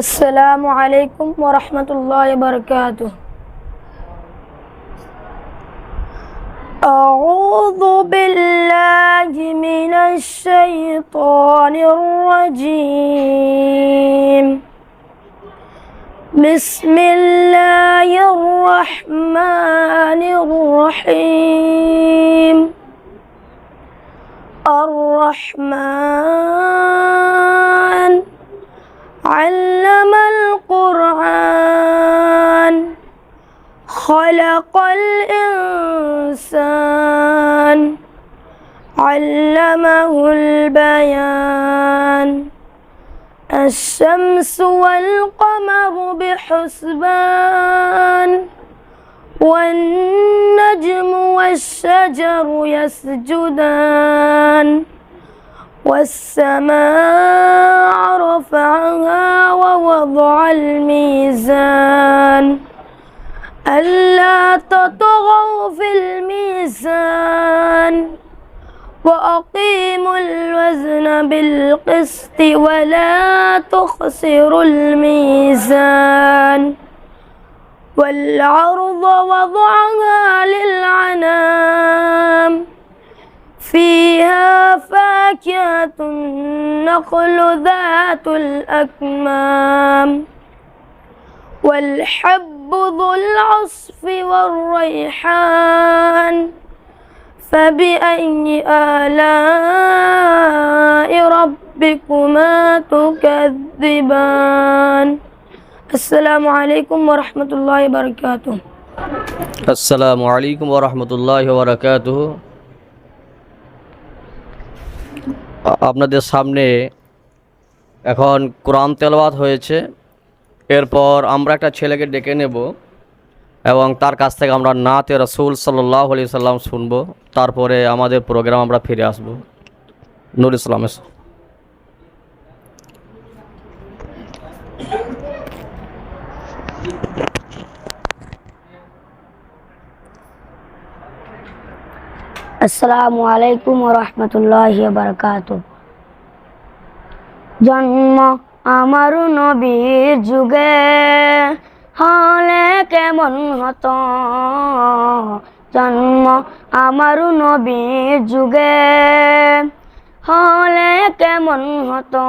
السلام عليكم ورحمة الله وبركاته. أعوذ بالله من الشيطان الرجيم. بسم الله الرحمن الرحيم. الرحمن علم القرآن خلق الإنسان علمه البيان. الشمس والقمر بحسبان والنجم والشجر يسجدان والسماء رفعها ووضع الميزان ألا تطغوا في الميزان وأقيموا الوزن بالقسط ولا تخسروا الميزان. والأرض وضعها للأنام فيها فاكهة النخل ذات الأكمام والحب ذو العصف والريحان. فبأي آلاء ربكما تكذبان. السلام عليكم ورحمة الله وبركاته. আসসালামু আলাইকুম ওয়া রাহমাতুল্লাহি ওয়া বারাকাতুহু। আপনাদের সামনে এখন কোরআন তেলাওয়াত হয়েছে। এরপর আমরা একটা ছেলেকে ডেকে নেব এবং তার কাছ থেকে আমরা নাতে রাসূল সাল্লাল্লাহু আলাইহি সাল্লাম শুনবো। তারপরে আমাদের প্রোগ্রাম আমরা ফিরে আসব। নূর ইসলাম। আসসালামু আলাইকুম ওয়া রাহমাতুল্লাহি ওয়া বারাকাতুহু। জন্ম আমার নবীর যুগে হলে কেমন হতো। জন্ম আমার নবীর যুগে হলে কেমন হতো।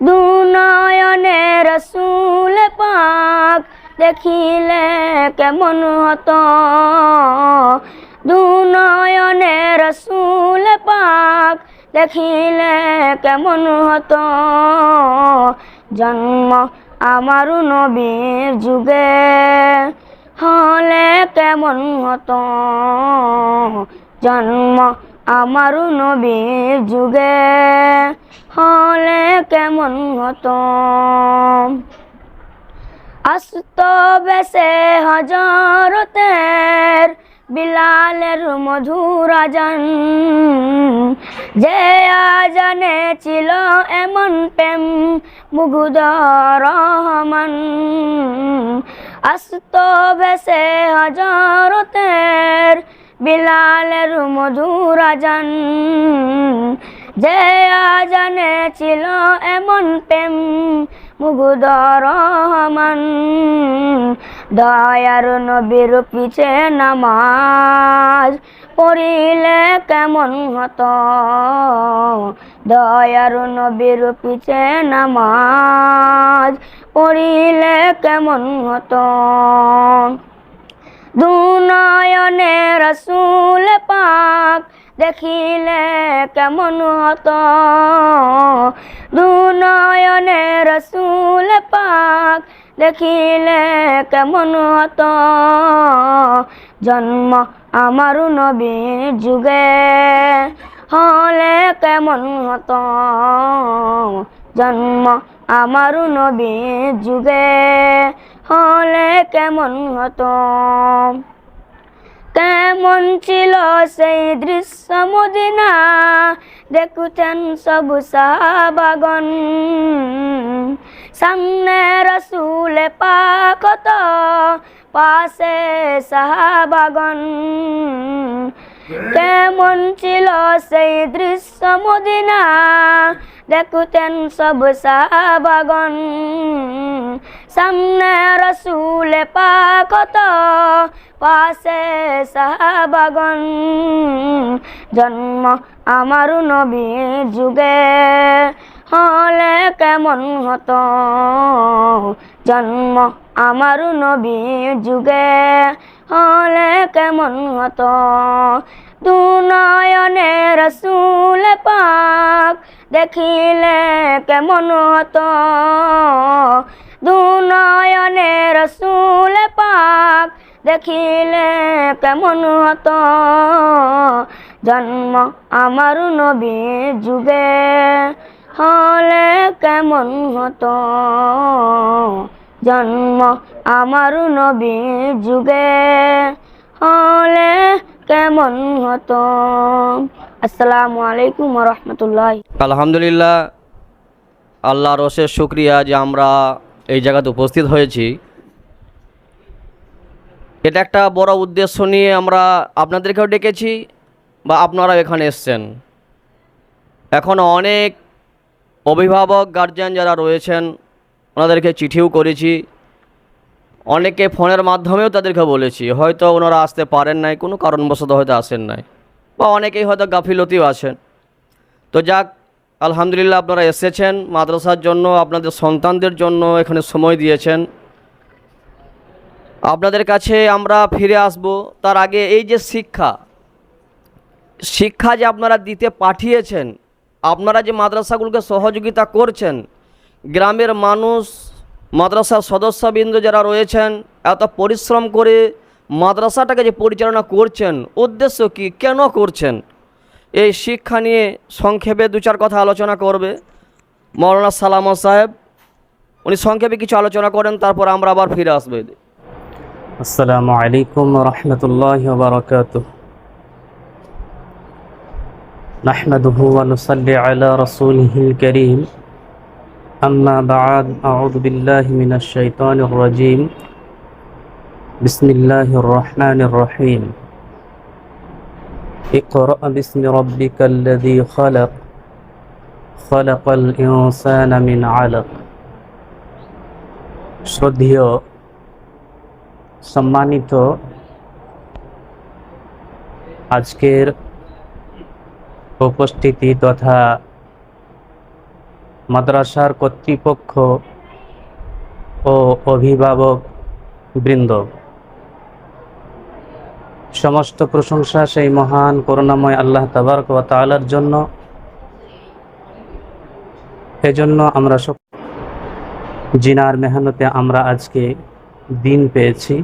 দুনয়নে রাসূল পাক দেখিলে কেমন হতো। দুনয়নে রাসূল পাক দেখিলে কেমন হতো। জন্ম আমার নবীর যুগে হলে কেমন হতো। জন্ম আমার নবীর যুগে হলে কেমন হতো। আস্ত বেশে হযরতের বিলালের মধুর আজান। যে আজানে ছিল এমন প্রেম মুগ্ধ রহমান। আস্ত বেশে হযরতের বিলালের মধুর আজান। যে আজানে ছিল এমন প্রেম মুগ্ধ রহমান। দয়ার নবীর পিছে নামাজ পড়িলে কেমন হতো। দয়ার নবীর পিছে নামাজ পড়িলে কেমন হতো। দুনয়নে রাসূল পাক দেখিলে কেমন হতো। দুনয়নে রাসূল পাক দেখিলে কেমন হতো। জন্ম আমার নবীর যুগে হলে কেমন হতো। জন্ম আমার নবীর যুগে হলে কেমন হতো। কেমন ছিল সেই দৃশ্য মদিনা দেখুছেন সব সাহাবাগণ। সামনে রাসূল পাক তো পাশে সাহাবাগণ। কেমন ছিল সেই দৃশ্য মদিনা দেখতেন সব সাহাবাগণ, সামনে রসুল পাক হতো, পাশে সাহাবাগণ। জন্ম আমার নবীর যুগে হলে কেমন হতো, জন্ম আমার নবীর যুগে হলে কেমন হতো। দুনয়নে রসুল পাক দেখিলে কেমন হতো, দুনয়নে রসুল পাক দেখিলে কেমন হতো। জন্ম আমার নবীর যুগে হলে কেমন হতো, জন্ম আমার নবীর যুগে হলে কেমন হতো। আসসালামু আলাইকুম ওয়া রাহমাতুল্লাহি। আলহামদুলিল্লাহ, আল্লাহর অশেষ শুকরিয়া যে আমরা এই জায়গাতে উপস্থিত হয়েছি। এটা একটা বড় উদ্দেশ্য নিয়ে আমরা আপনাদেরকেও ডেকেছি বা আপনারাও এখানে এসছেন। এখন অনেক অভিভাবক গার্জিয়ান যারা রয়েছেন ওনাদেরকে চিঠিও করেছি, অনেকে ফোনের মাধ্যমেও তাদেরকে বলেছি, হয়তো ওনারা আসতে পারেন নাই, কোনো কারণবশত হয়তো আসেন নাই, বা অনেকেই হয়তো গাফিলতিও আছেন। তো যাক, আলহামদুলিল্লাহ আপনারা এসেছেন মাদ্রাসার জন্য, আপনাদের সন্তানদের জন্য এখানে সময় দিয়েছেন। আপনাদের কাছে আমরা ফিরে আসব, তার আগে এই যে শিক্ষা যে আপনারা দিতে পাঠিয়েছেন, আপনারা যে মাদ্রাসাগুলোকে সহযোগিতা করছেন, গ্রামের মানুষ, মাদ্রাসার সদস্যবৃন্দ যারা রয়েছেন, এত পরিশ্রম করে মাদ্রাসাটাকে যে পরিচালনা করছেন, উদ্দেশ্য কি, কেন করছেন, এই শিক্ষা নিয়ে সংক্ষেপে দু চার কথা আলোচনা করবে মৌলানা সালামত সাহেব। উনি সংক্ষেপে কিছু আলোচনা করেন, তারপর আমরা আবার ফিরে আসবো। আসসালামু আলাইকুম ওয়া রাহমাতুল্লাহি ওয়া বারাকাতুহু। নাহমাদুহু ওয়া নুসাল্লি আলা রাসূলিহিল কারীম। আম্মা বা'দ, আউযু বিল্লাহি মিনাশ শাইতানির রাজীম। বিসমিল্লাহির রহমানির রহিম। ইকরা বিসমি রাব্বিকাল্লাযী খালাক, খালাকাল ইনসানা মিন আলাক। শ্রদ্ধেয় সম্মানিত আজকের উপস্থিতি তথা মাদ্রাসার কর্তৃপক্ষ ও অভিভাবক বৃন্দ, সমস্ত প্রশংসা সেই মহান করুণাময় আল্লাহ তাবারক ওয়া তাআলার জন্য। এজন্য আমরা সব জিনার মেহনতে আমরা আজকে দিন পেয়েছি।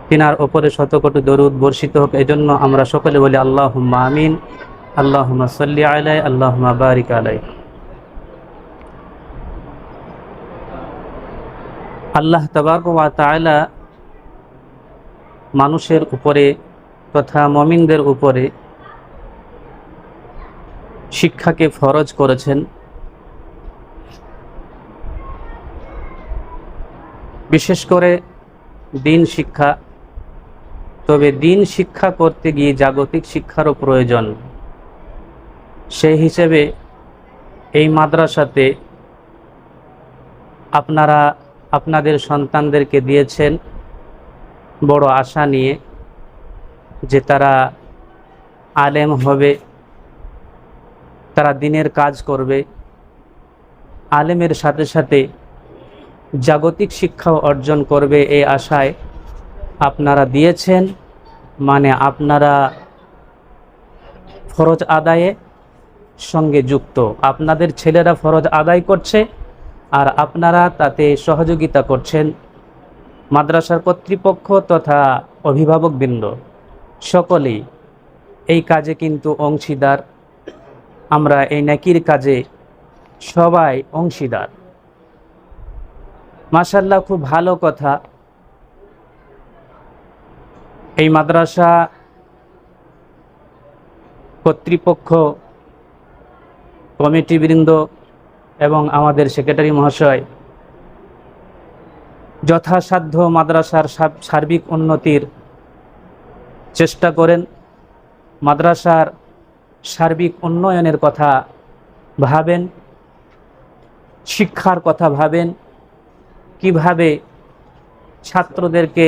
তিনার ওপরে শতকোটি দরুদ বর্ষিত হোক, এজন্য আমরা সকলে বলি আল্লাহুম্মা আমিন, আল্লাহুম্মা সাল্লি আলাইহি, আল্লাহুম্মা বারিক আলাইহি। আল্লাহ তাবারক ওয়া তাআলা মানুষের উপরে তথা মুমিনদের উপরে শিক্ষাকে ফরজ করেছেন। বিশেষ করে দিন শিক্ষা। তবে দিন শিক্ষা করতে গিয়ে জাগতিক শিক্ষারও প্রয়োজন। সেই হিসেবে এই মাদ্রাসাতে আপনারা আপনাদের সন্তানদেরকে দিয়েছেন বড় আশা নিয়ে যে তারা আলেম হবে, তারা দিনের কাজ করবে, আলেমের সাথে সাথে জাগতিক শিক্ষাও অর্জন করবে। এই আশায় আপনারা দিয়েছেন, মানে আপনারা ফরজ আদায়ে সঙ্গে যুক্ত। আপনাদের ছেলেরা ফরজ আদায় করছে আর আপনারা তাতে সহযোগিতা করছেন। মাদ্রাসার কর্তৃপক্ষ তথা অভিভাবকবৃন্দ সকলেই এই কাজে কিন্তু অংশীদার। আমরা এই নেকির কাজে সবাই অংশীদার। মাশাআল্লাহ, খুব ভালো কথা। এই মাদ্রাসা কর্তৃপক্ষ, কমিটিবৃন্দ এবং আমাদের সেক্রেটারি মহাশয় যথাসাধ্য মাদ্রাসার সার্বিক উন্নতির চেষ্টা করেন। মাদ্রাসার সার্বিক উন্নয়নের কথা ভাবেন, শিক্ষার কথা ভাবেন, কিভাবে ছাত্রদেরকে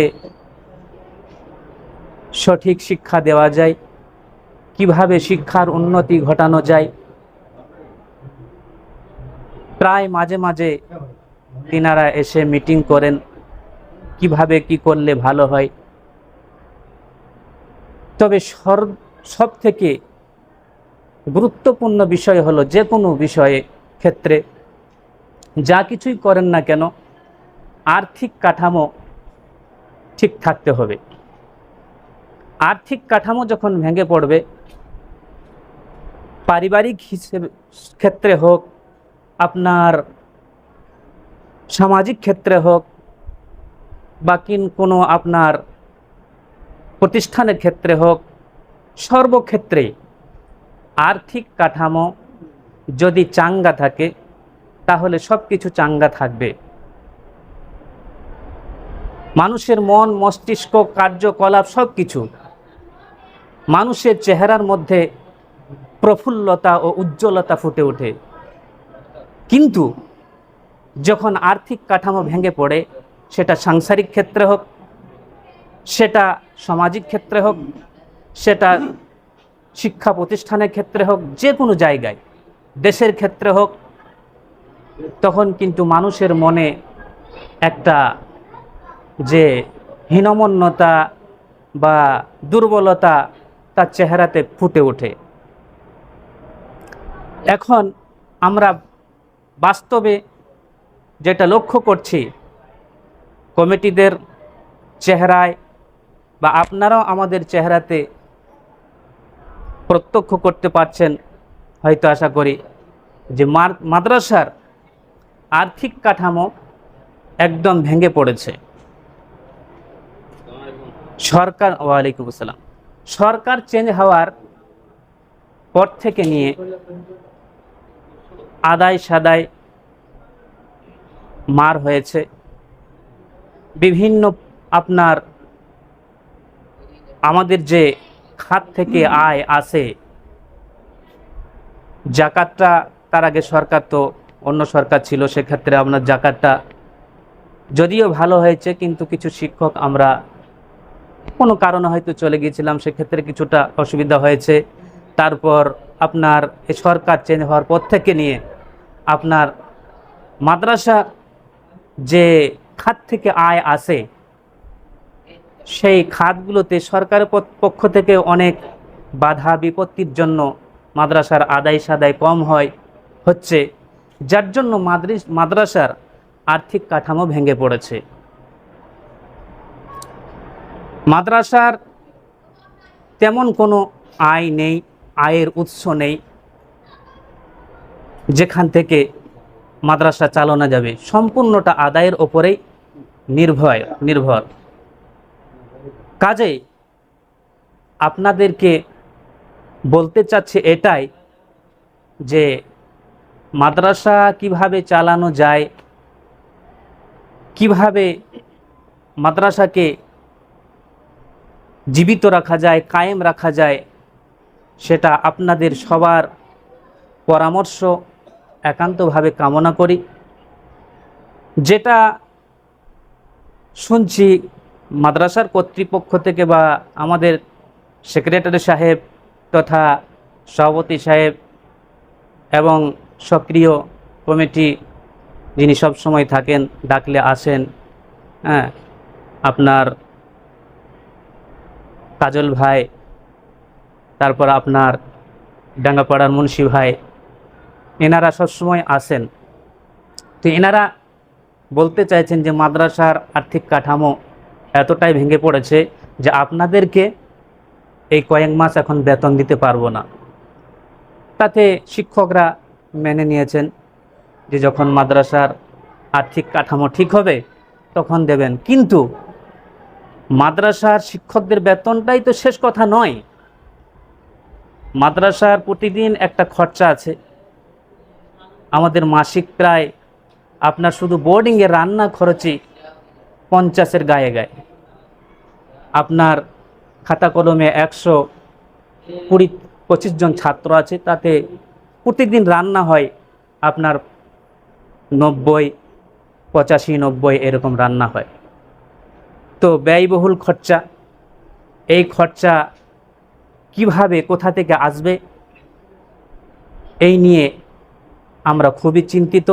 সঠিক শিক্ষা দেওয়া যায়, কিভাবে শিক্ষার উন্নতি ঘটানো যায়। প্রায় মাঝে মাঝে তিনারা এসে মিটিং করেন, কিভাবে কি করলে ভালো হয়। তবে সব থেকে গুরুত্বপূর্ণ বিষয় হলো, যে কোনো বিষয়ে ক্ষেত্রে যা কিছুই করেন না কেন, আর্থিক কাঠামো ঠিক থাকতে হবে। আর্থিক কাঠামো যখন ভেঙে পড়বে, পারিবারিক ক্ষেত্রে হোক, আপনার সামাজিক ক্ষেত্রে হোক, বা কোনো আপনার প্রতিষ্ঠানের ক্ষেত্রে হোক, সর্বক্ষেত্রে আর্থিক কাঠামো যদি চাঙ্গা থাকে তাহলে সব কিছু চাঙ্গা থাকবে। মানুষের মন, মস্তিষ্ক, কার্যকলাপ সব কিছু, মানুষের চেহারার মধ্যে প্রফুল্লতা ও উজ্জ্বলতা ফুটে ওঠে। কিন্তু যখন আর্থিক কাঠামো ভেঙে পড়ে, সেটা সাংসারিক ক্ষেত্রে হোক, সেটা সামাজিক ক্ষেত্রে হোক, সেটা শিক্ষা প্রতিষ্ঠানের ক্ষেত্রে হোক, যে কোনো জায়গায়, দেশের ক্ষেত্রে হোক, তখন কিন্তু মানুষের মনে একটা যে হীনমন্যতা বা দুর্বলতা তার চেহারাতে ফুটে ওঠে। এখন আমরা বাস্তবে যেটা লক্ষ্য করছি, কমিটিদের চেহারায় বা আপনারাও আমাদের চেহারাতে প্রত্যক্ষ করতে পারছেন হয়তো, আশা করি, যে মাদ্রাসার আর্থিক কাঠামো একদম ভেঙে পড়েছে। ওয়ালাইকুম আসসালাম। সরকার চেঞ্জ হওয়ার পর থেকে নিয়ে আদায় সাদায় মার হয়েছে। বিভিন্ন আপনার আমাদের যে খাত থেকে আয় আসে, জাকাতটা, তার আগে সরকার তো অন্য সরকার ছিল, সেক্ষেত্রে আপনার জাকাতটা যদিও ভালো হয়েছে, কিন্তু কিছু শিক্ষক আমরা কোনো কারণে হয়তো চলে গিয়েছিলাম, সেক্ষেত্রে কিছুটা অসুবিধা হয়েছে। তারপর আপনার এই সরকার চেঞ্জ হওয়ার পর থেকে নিয়ে আপনার মাদ্রাসা যে খাত থেকে আয় আসে, সেই খাতগুলোতে সরকারের পক্ষ থেকে অনেক বাধা বিপত্তির জন্য মাদ্রাসার আদায় সাদায় কম হচ্ছে, যার জন্য মাদ্রাসার আর্থিক কাঠামো ভেঙে পড়েছে। মাদ্রাসার তেমন কোনো আয় নেই, আয়ের উৎস নেই যেখান থেকে মাদ্রাসা চালানো যাবে, সম্পূর্ণটা আদায়ের ওপরেই নির্ভর। কাজেই আপনাদেরকে বলতে চাচ্ছি এটাই, যে মাদ্রাসা কিভাবে চালানো যায়, কিভাবে মাদ্রাসাকে জীবিত রাখা যায়, কায়েম রাখা যায়, সেটা আপনাদের সবার পরামর্শ একান্তভাবে কামনা করি। যেটা শুনছি মাদ্রাসার কর্তৃপক্ষ থেকে বা আমাদের সেক্রেটারি সাহেব তথা সভাপতি সাহেব এবং সক্রিয় কমিটি যিনি সব সময় থাকেন, ডাকলে আসেন, হ্যাঁ, আপনার কাজল ভাই, তারপর আপনার ডাঙ্গাপাড়ার মুন্সি ভাই, এনারা সবসময় আসেন। তো এনারা বলতে চাইছেন যে মাদ্রাসার আর্থিক কাঠামো এতটাই ভেঙে পড়েছে যে আপনাদেরকে এই কয়েক মাস এখন বেতন দিতে পারবো না। তাতে শিক্ষকরা মেনে নিয়েছেন যে যখন মাদ্রাসার আর্থিক কাঠামো ঠিক হবে তখন দেবেন। কিন্তু মাদ্রাসার শিক্ষকদের বেতনটাই তো শেষ কথা নয়। মাদ্রাসার প্রতিদিন একটা খরচা আছে, আমাদের মাসিক প্রায় আপনার শুধু বোর্ডিংয়ে রান্না খরচই 50-এর গায়ে গায়ে। আপনার খাতা কলমে 120-25 জন ছাত্র আছে, তাতে প্রতিদিন রান্না হয় আপনার 90, 85, 90 এরকম রান্না হয়। তো ব্যয়বহুল খরচা, এই খরচা কিভাবে কোথা থেকে আসবে এই নিয়ে আমরা খুবই চিন্তিত।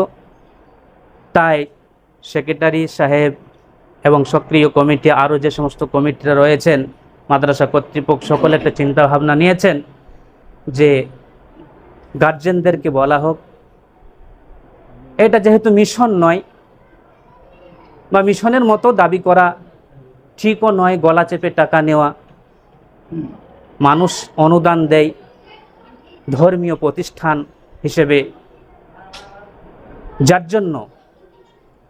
তাই সেক্রেটারি সাহেব এবং সক্রিয় কমিটি, আরও যে সমস্ত কমিটিরা রয়েছেন, মাদ্রাসা কর্তৃপক্ষ সকলে একটা চিন্তা ভাবনা নিয়েছেন যে গার্জেনদেরকে বলা হোক, এটা যেহেতু মিশন নয় বা মিশনের মতো দাবি করা ঠিকও নয়, গলা চেপে টাকা নেওয়া। মানুষ অনুদান দেয় ধর্মীয় প্রতিষ্ঠান হিসেবে, যার জন্য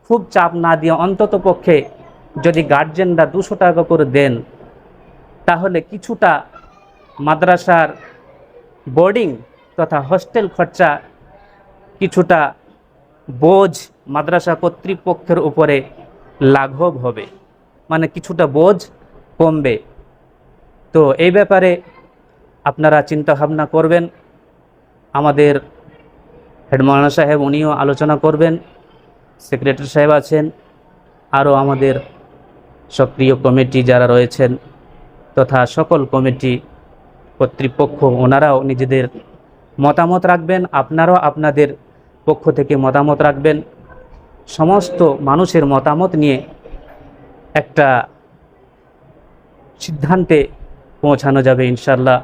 খুব চাপ না দিয়ে অন্তত পক্ষে যদি গার্জেনরা 200 টাকা করে দেন, তাহলে কিছুটা মাদ্রাসার বোর্ডিং তথা হোস্টেল খরচা, কিছুটা বোঝ মাদ্রাসা কর্তৃপক্ষের উপরে লাঘব হবে, মানে কিছুটা বোঝ কমবে। তো এই ব্যাপারে আপনারা চিন্তা ভাবনা করবেন। আমাদের হেড মাওলানা সাহেব উনিও আলোচনা করবেন, সেক্রেটারি সাহেব আছেন, আরও আমাদের সক্রিয় কমিটি যারা রয়েছেন তথা সকল কমিটি কর্তৃপক্ষ, ওনারাও নিজেদের মতামত রাখবেন। আপনারাও আপনাদের পক্ষ থেকে মতামত রাখবেন। সমস্ত মানুষের মতামত নিয়ে একটা সিদ্ধান্তে পৌঁছানো যাবে ইনশাল্লাহ।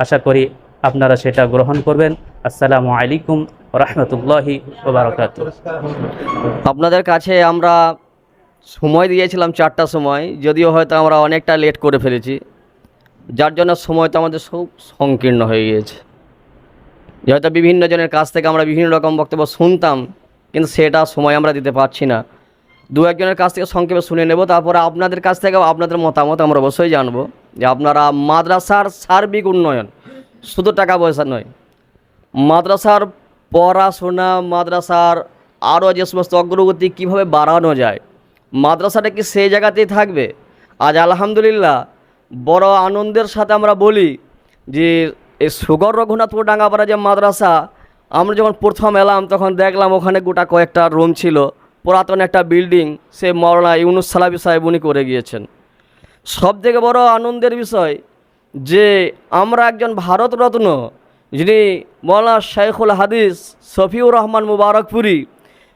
আশা করি আপনারা সেটা গ্রহণ করবেন। আসসালামু আলাইকুম ওয়া রাহমাতুল্লাহি ওয়া বারাকাতুহু। আপনাদের কাছে আমরা সময় দিয়েছিলাম 4টার সময়, যদিও হয়তো আমরা অনেকটা লেট করে ফেলেছি, যার জন্য সময়টা আমাদের খুব সংকীর্ণ হয়ে গিয়েছে। হয়তো বিভিন্ন জনের কাছ থেকে আমরা বিভিন্ন রকম বক্তব্য শুনতাম, কিন্তু সেটা সময় আমরা দিতে পারছি না। 2-1জনের কাছ থেকে সংক্ষেপে শুনে নেব, তারপরে আপনাদের কাছ থেকে আপনাদের মতামত আমরা অবশ্যই জানবো যে আপনারা মাদ্রাসার সার্বিক উন্নয়ন, শুধু টাকা পয়সা নয়, মাদ্রাসার পড়াশোনা, মাদ্রাসার আরও যে সমস্ত অগ্রগতি কীভাবে বাড়ানো যায়, মাদ্রাসাটা কি সেই জায়গাতেই থাকবে? আজ আলহামদুলিল্লাহ বড় আনন্দের সাথে আমরা বলি যে এই সুগর রঘুনাথপুর ডাঙ্গাপাড়া যে মাদ্রাসা, আমরা যখন প্রথম এলাম তখন দেখলাম ওখানে গোটা কয়েকটা রুম ছিল, পুরাতন একটা বিল্ডিং, সে মাওলানা ইউনুস সালাফি সাহেব উনি করে গিয়েছেন। সবথেকে বড় আনন্দের বিষয় যে আমরা একজন ভারতরত্ন যিনি মাওলানা শাইখুল হাদিস শফিউর রহমান মুবারকপুরি,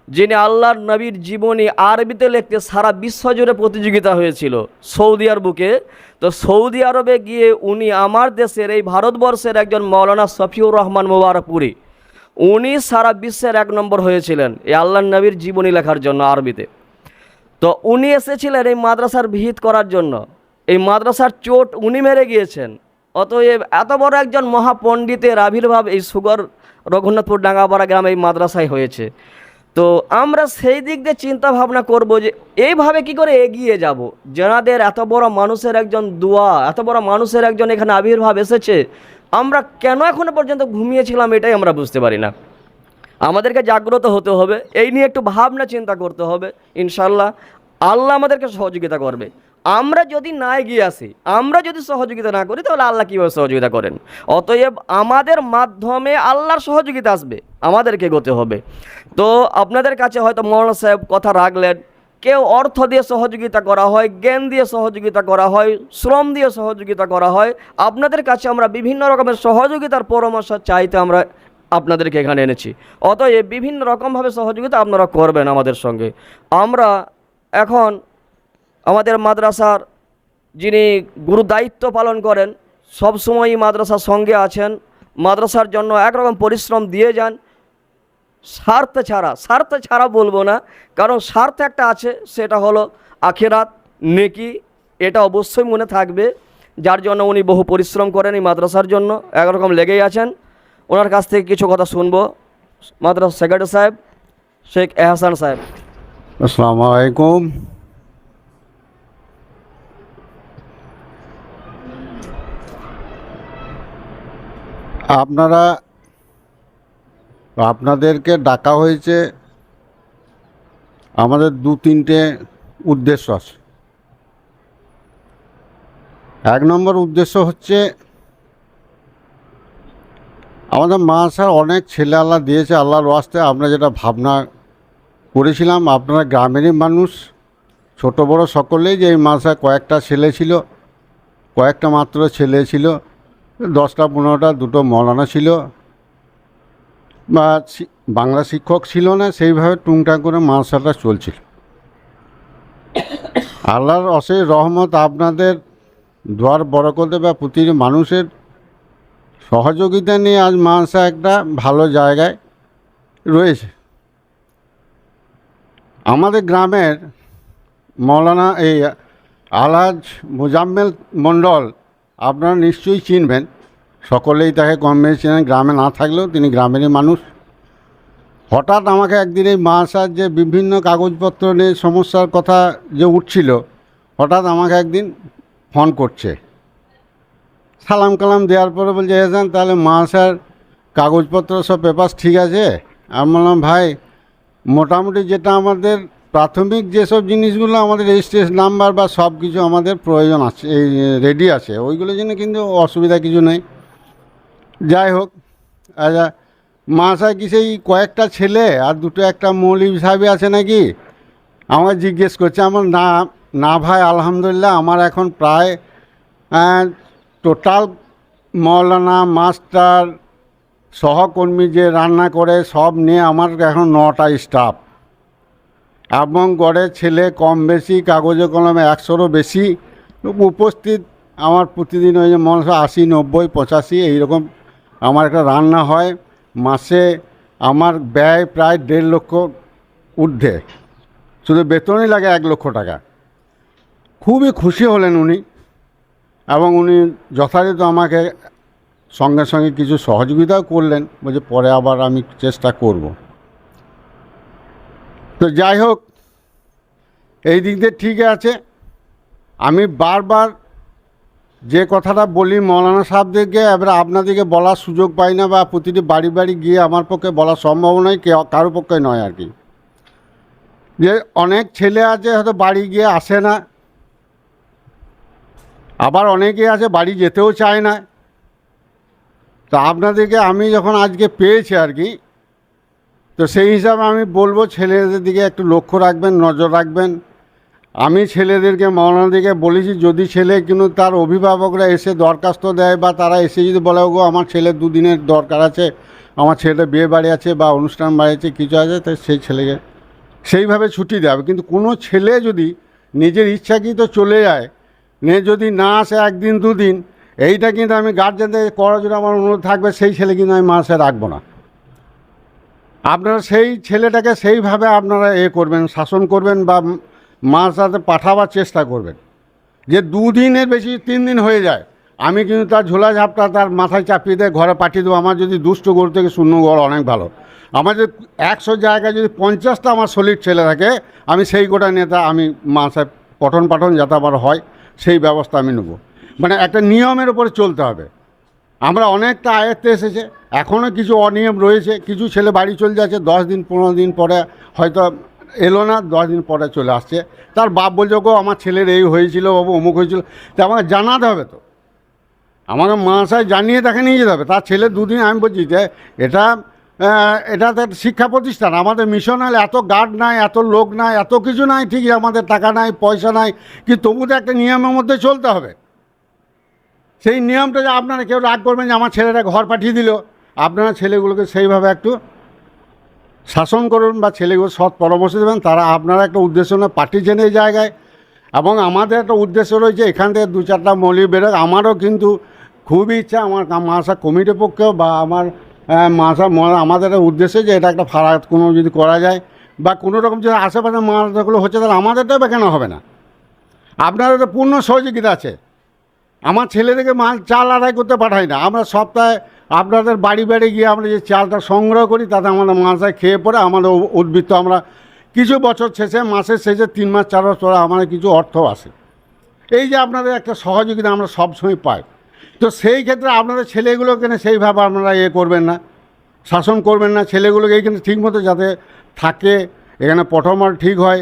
যিনি আল্লাহর নবীর জীবনী আরবিতে লিখতে সারা বিশ্ব জুড়ে প্রতিযোগিতা হয়েছিল সৌদি আরবকে, তো সৌদি আরবে গিয়ে উনি আমার দেশের এই ভারতবর্ষের একজন মাওলানা শফিউর রহমান মুবারকপুরি, উনি সারা বিশ্বের 1 নম্বর হয়েছিলেন এই আল্লাহর নবীর জীবনী লেখার জন্য আরবিতে। তো উনি এসেছিলেন এই মাদ্রাসার ভিত করার জন্য, এই মাদ্রাসার চোট উনি মেরে গিয়েছেন। অতএব এত বড় একজন মহাপণ্ডিতের আবির্ভাব এই সুগর রঘুনাথপুর ডাঙ্গাপাড়া গ্রামে এই মাদ্রাসায় হয়েছে। তো আমরা সেই দিক দিয়ে চিন্তা ভাবনা করব যে এইভাবে কি করে এগিয়ে যাব। যেনাদের এত বড় মানুষের একজন দোয়া, এত বড় মানুষের একজন এখানে আবির্ভাব এসেছে, আমরা কেন এখনো পর্যন্ত ঘুমিয়েছিলাম এটাই আমরা বুঝতে পারি না। আমাদেরকে জাগ্রত হতে হবে, এই নিয়ে একটু ভাবনা চিন্তা করতে হবে। ইনশাল্লাহ আল্লাহ আমাদেরকে সহযোগিতা করবে। আমরা যদি না এগিয়ে আসি, আমরা যদি সহযোগিতা না করি, তাহলে আল্লাহ কীভাবে সহযোগিতা করেন? অতএব আমাদের মাধ্যমে আল্লাহর সহযোগিতা আসবে, আমাদেরকে এগোতে হবে। তো আপনাদের কাছে হয়তো মাওলানা সাহেব কথা রাখলেন, কেউ অর্থ দিয়ে সহযোগিতা করা হয়, জ্ঞান দিয়ে সহযোগিতা করা হয়, শ্রম দিয়ে সহযোগিতা করা হয়। আপনাদের কাছে আমরা বিভিন্ন রকমের সহযোগিতার পরামর্শ চাইতে আমরা আপনাদেরকে এখানে এনেছি। অতএব বিভিন্ন রকমভাবে সহযোগিতা আপনারা করবেন আমাদের সঙ্গে। আমরা এখন আমাদের মাদ্রাসার যিনি গুরু দায়িত্ব পালন করেন, সবসময়ই মাদ্রাসার সঙ্গে আছেন, মাদ্রাসার জন্য একরকম পরিশ্রম দিয়ে যান, স্বার্থ ছাড়া বলবো না, কারণ স্বার্থ একটা আছে, সেটা হলো আখিরাত, নেকি, এটা অবশ্যই মনে থাকবে। যার জন্য উনি বহু পরিশ্রম করেন এই মাদ্রাসার জন্য, একরকম লেগেই আছেন। ওনার কাছ থেকে কিছু কথা শুনবো। মাদ্রাসা সেক্রেটারি সাহেব শেখ এহসান সাহেব। আসসালামু আলাইকুম। আপনাদেরকে ডাকা হয়েছে, আমাদের 2-3টে উদ্দেশ্য আছে। 1 নম্বর উদ্দেশ্য হচ্ছে আমাদের মাদ্রাসার অনেক ছেলে আল্লাহ দিয়েছে, আল্লাহর ওয়াস্তে আমরা যেটা ভাবনা করেছিলাম, আপনারা গ্রামেরই মানুষ, ছোট বড় সকলেই, যে এই মাদ্রাসায় কয়েকটা ছেলে ছিল, কয়েকটা মাত্র ছেলে ছিল, 10টা 15টা, দুটো মৌলানা ছিল, বা বাংলা শিক্ষক ছিল না, সেইভাবে টুংটাং করে মাদ্রাসাটা চলছিল। আল্লাহর অশেষ রহমত, আপনাদের দোয়ার বরকতে বা প্রতিটি মানুষের সহযোগিতা নিয়ে আজ মাদ্রাসা একটা ভালো জায়গায় রয়েছে। আমাদের গ্রামের মৌলানা এই আলহাজ মোজাম্মেল মণ্ডল আপনারা নিশ্চয়ই চিনবেন, সকলেই তাকে কম বেশি চেনেন, গ্রামে না থাকলেও তিনি গ্রামেরই মানুষ। হঠাৎ আমাকে একদিন এই মাদ্রাসার যে বিভিন্ন কাগজপত্র নিয়ে সমস্যার কথা যে উঠছিল, হঠাৎ আমাকে একদিন ফোন করছে, সালাম কালাম দেওয়ার পরে বলছে, এসেন তাহলে মাদ্রাসার কাগজপত্র সব পেপারস ঠিক আছে? আমি বললাম, ভাই মোটামুটি যেটা আমাদের প্রাথমিক যেসব জিনিসগুলো আমাদের রেজিস্ট্রেশন নাম্বার বা সব কিছু আমাদের প্রয়োজন আছে, এই রেডি আছে, ওইগুলোর জন্য কিন্তু অসুবিধা কিছু নেই। যাই হোক, আচ্ছা মাদ্রাসায় কি সেই কয়েকটা ছেলে আর দুটো একটা মৌলভী সাহেব আছে নাকি? আমাকে জিজ্ঞেস করছে। আমার না না ভাই, আলহামদুলিল্লাহ আমার এখন প্রায় টোটাল মৌলানা, মাস্টার, সহকর্মী যে রান্না করে সব নিয়ে আমার এখন 9টা স্টাফ, এবং গড়ে ছেলে কম বেশি কাগজে কলমে 100-রও বেশি উপস্থিত। আমার প্রতিদিন ওই যে মানুষ 80, 90, 85 এইরকম আমার একটা রান্না হয়। মাসে আমার ব্যয় প্রায় 1.5 লক্ষ ঊর্ধ্বে, শুধু বেতনই লাগে 1 লক্ষ টাকা। খুবই খুশি হলেন উনি, এবং উনি যথাযথ আমাকে সঙ্গে সঙ্গে কিছু সহযোগিতাও করলেন, বলছে পরে আবার আমি চেষ্টা করব। তো যাই হোক, এই দিক দিয়ে ঠিক আছে। আমি বারবার যে কথাটা বলি মৌলানা সাহেবদেরকে, এবার আপনাদেরকে বলার সুযোগ পাই না, বা প্রতিটি বাড়ি বাড়ি গিয়ে আমার পক্ষে বলা সম্ভব নয়, কারো পক্ষে নয় আর কি, যে অনেক ছেলে আছে হয়তো বাড়ি গিয়ে আসে না, আবার অনেকে আছে বাড়ি যেতেও চায় না। তো আপনাদেরকে আমি যখন আজকে পেয়েছি আর কি, তো সেই হিসাবে আমি বলবো ছেলেদের দিকে একটু লক্ষ্য রাখবেন, নজর রাখবেন। আমি ছেলেদেরকে, মৌলানাদেরকে বলেছি, যদি ছেলে কিন্তু তার অভিভাবকরা এসে দরখাস্ত দেয়, বা তারা এসে যদি বলে, গো আমার ছেলের 2 দিনের দরকার আছে, আমার ছেলের বিয়ে বাড়ি আছে বা অনুষ্ঠান বাড়ি আছে, কিছু আছে, তো সেই ছেলেকে সেইভাবে ছুটি দেওয়া। কিন্তু কোনো ছেলে যদি নিজের ইচ্ছাকৃত চলে যায়, যদি না আসে 1 দিন 2 দিন, এইটা কিন্তু আমি গার্জেনদের করার জন্য আমার অনুরোধ থাকবে, সেই ছেলে কিন্তু আমি মাসে রাখবো না। আপনারা সেই ছেলেটাকে সেইভাবে আপনারা করবেন, শাসন করবেন, বা মাদ্রাসাতে পাঠাবার চেষ্টা করবেন। যে 2 দিনের বেশি 3 দিন হয়ে যায়, আমি কিন্তু তার ঝোলা ঝাপটা তার মাথায় চাপিয়ে দিয়ে ঘরে পাঠিয়ে দেবো। আমার যদি দুষ্ট গড় থেকে শূন্য গড় অনেক ভালো। আমার যদি 100 জায়গায় যদি 50টা আমার সলিড ছেলে থাকে, আমি সেই গোটা নেতা আমি মাদ্রাসায় পঠন পাঠন যাতে আবার হয় সেই ব্যবস্থা আমি নেব। মানে একটা নিয়মের উপরে চলতে হবে। আমরা অনেকটা আয়ত্তে এসেছে, এখনও কিছু অনিয়ম রয়েছে। কিছু ছেলে বাড়ি চলে যাচ্ছে, 10 দিন 15 দিন পরে হয়তো এলো না, 10 দিন পরে চলে আসছে। তার বাপ বলছে, গো আমার ছেলের এই হয়েছিল, বাবু অমুক হয়েছিল। তা আমাকে জানাতে হবে, তো আমাকে মাদ্রাসায় জানিয়ে তাকে নিয়ে যেতে হবে। তার ছেলে 2 দিন, আমি বলছি যে এটা তো একটা শিক্ষা প্রতিষ্ঠান, আমাদের মিশন হলে এত গার্ড নাই, এত লোক নাই, এত কিছু নাই, ঠিকই আমাদের টাকা নাই, পয়সা নাই, কিন্তু তবু তো একটা নিয়মের মধ্যে চলতে হবে। সেই নিয়মটা যে আপনারা কেউ রাগ করবেন যে আমার ছেলেটা ঘর পাঠিয়ে দিল, আপনারা ছেলেগুলোকে সেইভাবে একটু শাসন করুন, বা ছেলেগুলো সৎ পরামর্শ দেবেন। তারা আপনারা একটা উদ্দেশ্য নিয়ে পাঠিয়েছেন এই জায়গায়, এবং আমাদের একটা উদ্দেশ্য রয়েছে এখান থেকে 2-4টা মৌলবি বেরোক। আমারও কিন্তু খুবই ইচ্ছা, আমার মাদ্রাসা কমিটির পক্ষেও, বা আমার আমাদের একটা উদ্দেশ্য যে এটা একটা ফারাত কোনো যদি করা যায়, বা কোনো রকম যদি আশেপাশে মাদ্রাসাগুলো হচ্ছে, তাহলে আমাদেরটাও বা কেন হবে না? আপনাদের তো পূর্ণ সহযোগিতা আছে। আমার ছেলেদেরকে চাল আদায় করতে পাঠাই না, আমরা সপ্তাহে আপনাদের বাড়ি বাড়ি গিয়ে আমরা যে চালটা সংগ্রহ করি, তাতে আমাদের মাদ্রাসায় খেয়ে পড়ে আমাদের উদ্বৃত্ত আমরা কিছু বছর শেষে, মাসের শেষে 3 মাস 4 মাস পরে আমাদের কিছু অর্থ আসে। এই যে আপনাদের একটা সহযোগিতা আমরা সবসময় পাই। তো সেই ক্ষেত্রে আপনাদের ছেলেগুলোকে সেইভাবে আপনারা করবেন না, শাসন করবেন না। ছেলেগুলোকে এইখানে ঠিকমতো যাতে থাকে, এখানে পঠনমান ঠিক হয়,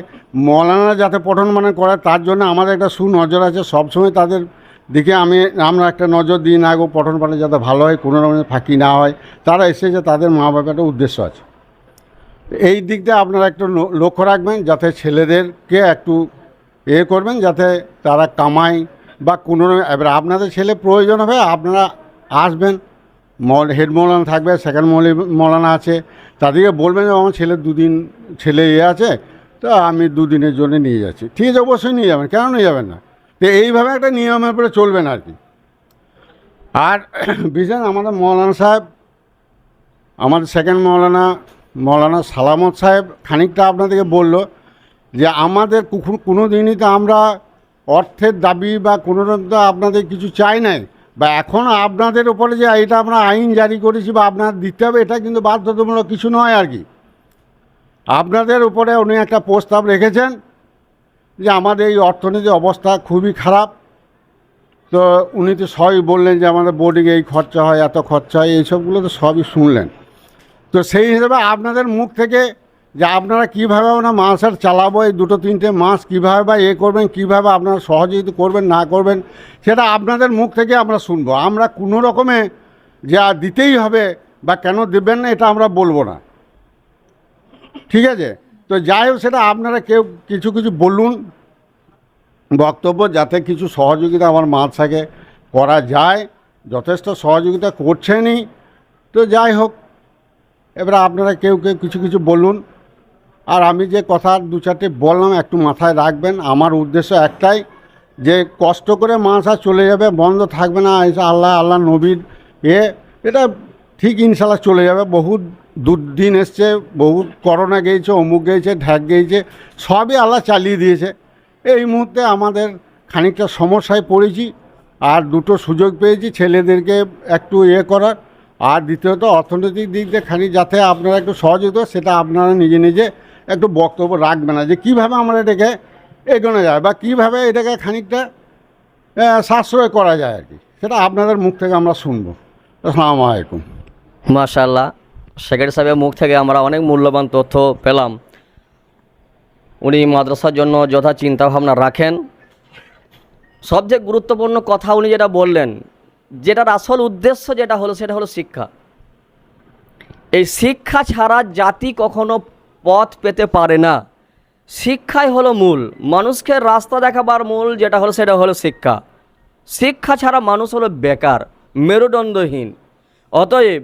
মৌলানা যাতে পঠনমান করে, তার জন্য আমাদের একটা সুনজর আছে। সবসময় তাদের দিকে আমরা একটা নজর দিই না গো, পঠন পাঠে যাতে ভালো হয়, কোনো রকমের ফাঁকি না হয়। তারা এসেছে, তাদের মা বাবার একটা উদ্দেশ্য আছে। এই দিক দিয়ে আপনারা একটু লক্ষ্য রাখবেন, যাতে ছেলেদেরকে একটু করবেন, যাতে তারা কামায় বা কোনো এবার আপনাদের ছেলে প্রয়োজন হবে, আপনারা আসবেন, হেড মৌলানা থাকবে, সেকেন্ড মৌলানা আছে, তাদেরকে বলবেন যে আমার ছেলের দুদিন ছেলে আছে, তো আমি দুদিনের জন্য নিয়ে যাচ্ছি। ঠিক আছে, অবশ্যই নিয়ে যাবেন, কেন নিয়ে যাবেন না? তো এইভাবে একটা নিয়মের উপরে চলবেন আর কি। আর বিশেষ আমাদের মৌলানা সাহেব, আমাদের সেকেন্ড মৌলানা সালামত সাহেব খানিকটা আপনাদেরকে বলল যে আমাদের কোনো দিনই তো আমরা অর্থের দাবি বা কোনো রকম তো আপনাদের কিছু চাই নাই, বা এখন আপনাদের উপরে যে এটা আমরা আইন জারি করেছি বা আপনার দিতে হবে, এটা কিন্তু বাধ্যতামূলক কিছু নয় আর কি। আপনাদের উপরে উনি একটা প্রস্তাব রেখেছেন যে আমাদের এই অর্থনৈতিক অবস্থা খুবই খারাপ, তো উনি তো সবই বললেন যে আমাদের বোর্ডিংয়ে এই খরচা হয়, এত খরচা হয়, এইসবগুলো তো সবই শুনলেন। তো সেই হিসেবে আপনাদের মুখ থেকে যে আপনারা কীভাবে আমরা মাছ চালাবো, এই 2-3টে মাস কীভাবে বা করবেন, কীভাবে আপনারা সহযোগিতা করবেন না করবেন, সেটা আপনাদের মুখ থেকে আমরা শুনবো। আমরা কোনো রকমে যা দিতেই হবে বা কেন দেবেন না এটা আমরা বলবো না, ঠিক আছে? তো যাই হোক, সেটা আপনারা কেউ কিছু বলুন বক্তব্য, যাতে কিছু সহযোগিতা আমার মাদ্রাসাকে করা যায়। যথেষ্ট সহযোগিতা করছেনই, তো যাই হোক, এবারে আপনারা কেউ কিছু বলুন। আর আমি যে কথা 2-4টে বললাম একটু মাথায় রাখবেন। আমার উদ্দেশ্য একটাই, যে কষ্ট করে মাদ্রাসা চলে যাবে, বন্ধ থাকবে না, আল্লাহ নবীর এটা ঠিক ইনশাল্লাহ চলে যাবে। বহুত দুর্দিন এসছে, বহুত করোনা গিয়েছে, অমুক গিয়েছে, ঢ্যাক গিয়েছে, সবই আল্লাহ চালিয়ে দিয়েছে। এই মুহূর্তে আমাদের খানিকটা সমস্যায় পড়েছি, আর দুটো সুযোগ পেয়েছি ছেলেদেরকে একটু করার, আর দ্বিতীয়ত অর্থনৈতিক দিক দিয়ে খানিক যাতে আপনারা একটু সহযোগিতা, সেটা আপনারা নিজে একটু বক্তব্য রাখবেন না, যে কীভাবে আমরা এটাকে এগোনো যায় বা কীভাবে এটাকে খানিকটা সাশ্রয় করা যায় আর কি, সেটা আপনাদের মুখ থেকে আমরা শুনবো। আসসালামু আলাইকুম। মাশাআল্লাহ, সেক্রেটারি সাহেবের মুখ থেকে আমরা অনেক মূল্যবান তথ্য পেলাম। উনি মাদ্রাসার জন্য যথা চিন্তাভাবনা রাখেন। সবচেয়ে গুরুত্বপূর্ণ কথা উনি যেটা বললেন, যেটার আসল উদ্দেশ্য যেটা হলো, সেটা হলো শিক্ষা। এই শিক্ষা ছাড়া জাতি কখনো পথ পেতে পারে না। শিক্ষাই হলো মূল, মানুষকে রাস্তা দেখাবার মূল যেটা হলো, সেটা হলো শিক্ষা। শিক্ষা ছাড়া মানুষ হলো বেকার, মেরুদণ্ডহীন। অতএব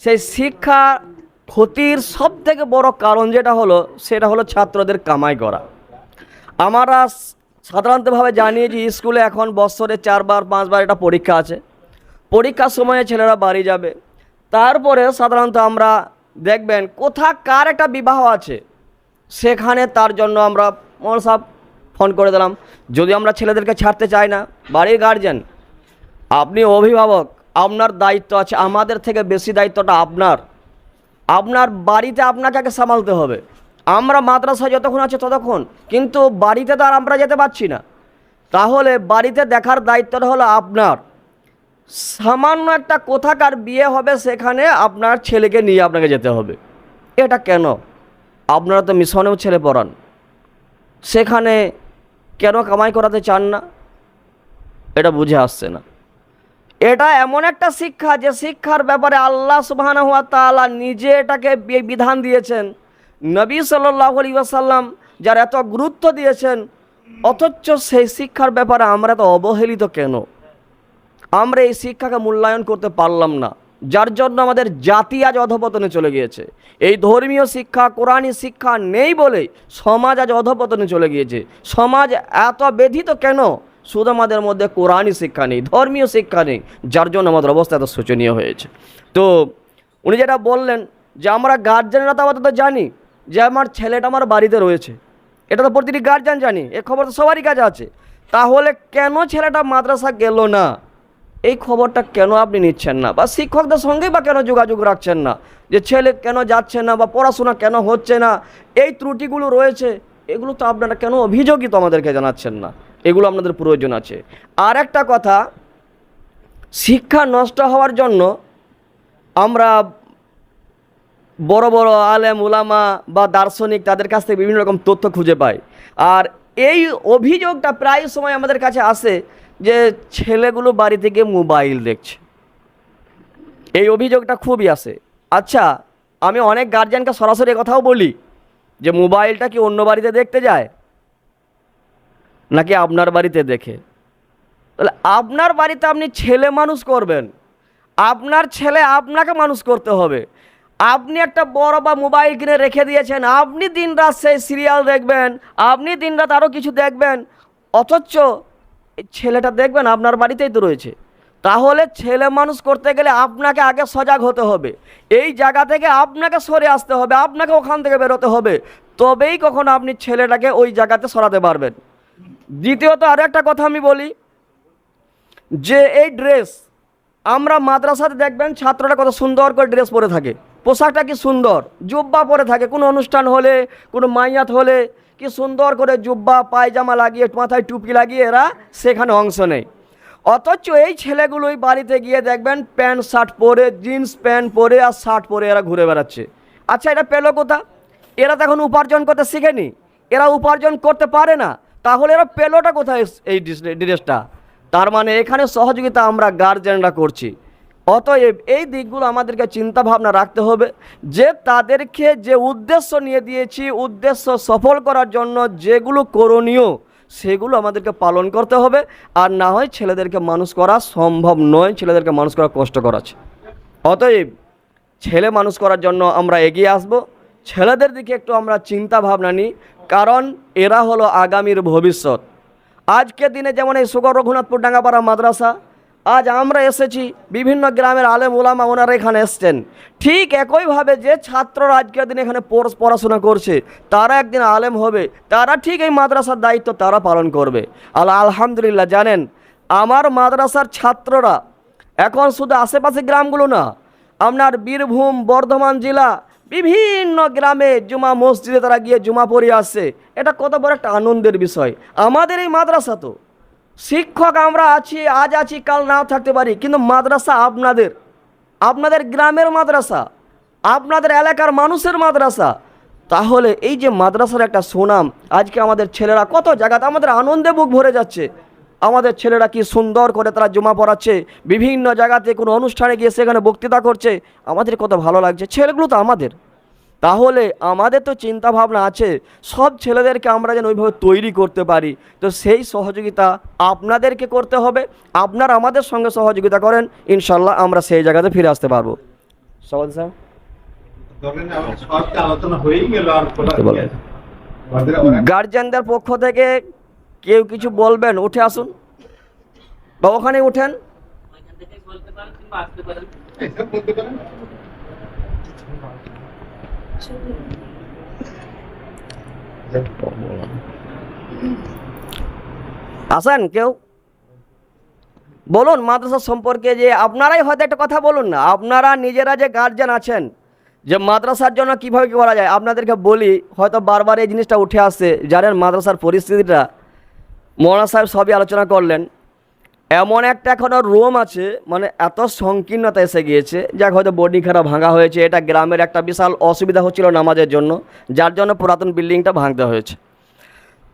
সেই শিক্ষা ক্ষতির সবথেকে বড় কারণ যেটা হলো, সেটা হলো ছাত্রদের কামাই করা। আমরা সাধারণতভাবে জানি যে স্কুলে এখন বছরে 4-5বার এটা পরীক্ষা আছে। পরীক্ষার সময়ে ছেলেরা বাড়ি যাবে, তারপরে সাধারণত আমরা দেখবেন কার একটা বিবাহ আছে, সেখানে তার জন্য আমরা মৌলানা সাহেব ফোন করে দিলাম। যদি আমরা ছেলেদেরকে ছাড়তে চাই না, বাড়ির গার্জেন, আপনি অভিভাবক, আপনার দায়িত্ব আছে, আমাদের থেকে বেশি দায়িত্বটা আপনার বাড়িতে আপনাকে আগে সামালতে হবে। আমরা মাদ্রাসায় যতক্ষণ আছে ততক্ষণ, কিন্তু বাড়িতে তো আর আমরা যেতে পারছি না। তাহলে বাড়িতে দেখার দায়িত্বটা হলো আপনার। সামান্য একটা কোথাকার বিয়ে হবে, সেখানে আপনার ছেলেকে নিয়ে আপনাকে যেতে হবে। এটা কেন? আপনারা তো মিশনেও ছেলে পড়ান, সেখানে কেন কামাই করাতে চান না? এটা বুঝে আসছে না। এটা এমন একটা শিক্ষা, যে শিক্ষার ব্যাপারে আল্লাহ সুবহানাহু ওয়া তাআলা নিজে এটাকে বিধান দিয়েছেন, নবী সাল্লাল্লাহু আলাইহি ওয়াসাল্লাম যার এত গুরুত্ব দিয়েছেন, অথচ সেই শিক্ষার ব্যাপারে আমরা তো অবহেলিত কেন? আমরা এই শিক্ষাকে মূল্যায়ন করতে পারলাম না, যার জন্য আমাদের জাতি আজ অধপতনে চলে গিয়েছে। এই ধর্মীয় শিক্ষা, কোরআনী শিক্ষা নেই বলেই সমাজ আজ অধপতনে চলে গিয়েছে। সমাজ এত ব্যথিত কেন? শুধু আমাদের মধ্যে কোরআনী শিক্ষা নেই, ধর্মীয় শিক্ষা নেই, যার জন্য আমাদের অবস্থা এত শোচনীয় হয়েছে। তো উনি যেটা বললেন যে আমরা গার্জেনরা তো আপাতত জানি যে আমার ছেলেটা আমার বাড়িতে রয়েছে, এটা তো প্রতিটি গার্জেন জানি, এ খবর তো সবারই কাছে আছে। তাহলে কেন ছেলেটা মাদ্রাসা গেল না, এই খবরটা কেন আপনি নিচ্ছেন না? বা শিক্ষকদের সঙ্গেই বা কেন যোগাযোগ রাখছেন না, যে ছেলে কেন যাচ্ছে না বা পড়াশোনা কেন হচ্ছে না, এই ত্রুটিগুলো রয়েছে, এগুলো তো আপনারা কেন অভিযোগই তো আমাদেরকে জানাচ্ছেন না? এগুলো আপনাদের প্রয়োজন আছে। আর একটা কথা, শিক্ষা নষ্ট হওয়ার জন্য আমরা বড় বড় আলেম উলামা বা দার্শনিক, তাদের কাছ থেকে বিভিন্ন রকম তথ্য খুঁজে পাই। আর এই অভিযোগটা প্রায় সময় আমাদের কাছে আসে যে ছেলেগুলো বাড়ি থেকে মোবাইল দেখছে, এই অভিযোগটা খুবই আসে। আচ্ছা, আমি অনেক গার্জিয়ানকে সরাসরি কথাও বলি যে মোবাইলটা কি অন্য বাড়িতে দেখতে যায় নাকি আপনার বাড়িতে দেখে? তাহলে আপনার বাড়িতে আপনি ছেলে মানুষ করবেন, আপনার ছেলে আপনাকে মানুষ করতে হবে। আপনি একটা বড় বা মোবাইল কিনে রেখে দিয়েছেন, আপনি দিনরাত সেই সিরিয়াল দেখবেন, আপনি দিনরাত আরও কিছু দেখবেন, অথচ এই ছেলেটা দেখবেন আপনার বাড়িতেই তো রয়েছে। তাহলে ছেলে মানুষ করতে গেলে আপনাকে আগে সজাগ হতে হবে, এই জায়গা থেকে আপনাকে সরে আসতে হবে, আপনাকে ওখান থেকে বেরোতে হবে, তবেই কখনো আপনি ছেলেটাকে ওই জায়গাতে সরাতে পারবেন। দ্বিতীয়ত আরও একটা কথা আমি বলি যে এই ড্রেস, আমরা মাদ্রাসাতে দেখবেন ছাত্ররা কত সুন্দর করে ড্রেস পরে থাকে, পোশাকটা কি সুন্দর, জুব্বা পরে থাকে, কোনো অনুষ্ঠান হলে, কোনো মাইয়াত হলে কি সুন্দর করে জুব্বা পায়জামা লাগিয়ে মাথায় টুপি লাগিয়ে এরা সেখানে অংশ নেয়। অথচ এই ছেলেগুলোই বাড়িতে গিয়ে দেখবেন প্যান্ট শার্ট পরে, জিন্স প্যান্ট পরে আর শার্ট পরে এরা ঘুরে বেড়াচ্ছে। আচ্ছা, এটা পেলো কোথা? এরা তো এখন উপার্জন করতে শিখেনি, এরা উপার্জন করতে পারে না, তাহলে এরা পেলোটা কোথায় এই ড্রেসটা? তার মানে এখানে সহযোগিতা আমরা গার্জেনরা করছি। অতএব এই দিকগুলো আমাদেরকে চিন্তা ভাবনা রাখতে হবে যে তাদেরকে যে উদ্দেশ্য নিয়ে দিয়েছি, উদ্দেশ্য সফল করার জন্য যেগুলো করণীয় সেগুলো আমাদেরকে পালন করতে হবে। আর না হয় ছেলেদেরকে মানুষ করা সম্ভব নয়, ছেলেদেরকে মানুষ করা কষ্টকর আছে। অতএব ছেলে মানুষ করার জন্য আমরা এগিয়ে আসব, ছেলেদের দিকে একটু আমরা চিন্তা ভাবনা নিই, কারণ এরা হলো আগামীর ভবিষ্যৎ। আজকের দিনে যেমন এই সুগর রঘুনাথপুর ডাঙ্গাপাড়া মাদ্রাসা, আজ আমরা এসেছি, বিভিন্ন গ্রামের আলেম ওলামা ওনারা এখানে এসছেন, ঠিক একইভাবে যে ছাত্ররা আজকের দিনে এখানে পড়াশোনা করছে তারা একদিন আলেম হবে, তারা ঠিক এই মাদ্রাসার দায়িত্ব তারা পালন করবে। আলহামদুলিল্লাহ, জানেন আমার মাদ্রাসার ছাত্ররা এখন শুধু আশেপাশে গ্রামগুলো না, আপনার বীরভূম, বর্ধমান জেলা বিভিন্ন গ্রামে জুমা মসজিদে তারা গিয়ে জুমা পড়ে আসছে। এটা কত বড় একটা আনন্দের বিষয়। আমাদের এই মাদ্রাসা তো শিক্ষক আমরা আছি, আজ আছি, কাল নাও থাকতে পারি, কিন্তু মাদ্রাসা আপনাদের, আপনাদের গ্রামের মাদ্রাসা, আপনাদের এলাকার মানুষের মাদ্রাসা। তাহলে এই যে মাদ্রাসার একটা সুনাম, আজকে আমাদের ছেলেরা কত জায়গাতে আমাদের আনন্দে বুক ভরে যাচ্ছে। আমাদের ছেলেরা কি সুন্দর করে তারা জমা পড়াচ্ছে, বিভিন্ন জায়গাতে কোনো অনুষ্ঠানে গিয়ে সেখানে বক্তৃতা করছে, আমাদের কত ভালো লাগছে। ছেলেগুলো তো আমাদের, তাহলে আমাদের তো চিন্তা ভাবনা আছে সব ছেলেদেরকে আমরা যেন ওইভাবে তৈরি করতে পারি। তো সেই সহযোগিতা আপনাদেরকে করতে হবে, আপনারা আমাদের সঙ্গে সহযোগিতা করেন, ইনশাল্লাহ আমরা সেই জায়গাতে ফিরে আসতে পারবো। সবাই স্যার গার্জিয়ানদের পক্ষ থেকে কেউ কিছু বলবেন? উঠে আসুন বা ওখানে উঠেন। আসেন, কেউ বলুন মাদ্রাসা সম্পর্কে, যে আপনারাই হয়তো একটা কথা বলুন না, আপনারা নিজেরা যে গার্জিয়ান আছেন, যে মাদ্রাসার জন্য কীভাবে কী করা যায়। আপনাদেরকে বলি, হয়তো বারবার এই জিনিসটা উঠে আসছে, জানেন মাদ্রাসার পরিস্থিতিটা মৌলানা সাহেব সবই আলোচনা করলেন। এমন একটা এখনও রুম আছে, মানে এত সংকীর্ণতা এসে গিয়েছে, যাক হয়তো বোর্ডিং খানা ভাঙা হয়েছে, এটা গ্রামের একটা বিশাল অসুবিধা হচ্ছিল নামাজের জন্য, যার জন্য পুরাতন বিল্ডিংটা ভাঙতে হয়েছে।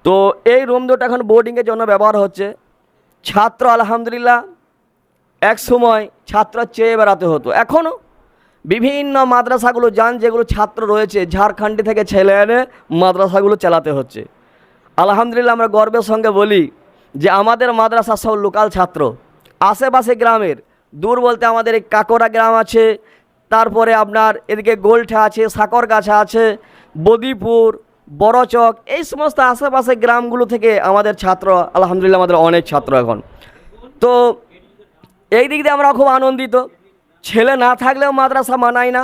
তো এই রুম দুটো এখন বোর্ডিংয়ের জন্য ব্যবহার হচ্ছে। ছাত্র আলহামদুলিল্লাহ, এক সময় ছাত্র চেয়ে বেড়াতে হতো, এখনও বিভিন্ন মাদ্রাসাগুলো যান, যেগুলো ছাত্র রয়েছে ঝাড়খণ্ডী থেকে ছেলে এনে মাদ্রাসাগুলো চালাতে হচ্ছে। আলহামদুলিল্লাহ, আমরা গর্বের সঙ্গে বলি যে আমাদের মাদ্রাসা সব লোকাল ছাত্র। আশেপাশে গ্রামের, দূর বলতে আমাদের এই কাকরা গ্রাম আছে, তারপরে আপনার এদিকে গোলঠা আছে, সাকরগাছা আছে, বদিপুর, বড়চক, এই সমস্ত আশেপাশে গ্রামগুলো থেকে আমাদের ছাত্র, আলহামদুলিল্লাহ আমাদের অনেক ছাত্র এখন। তো এই দিক দিয়ে আমরা খুব আনন্দিত। ছেলে না থাকলেও মাদ্রাসা মানায় না,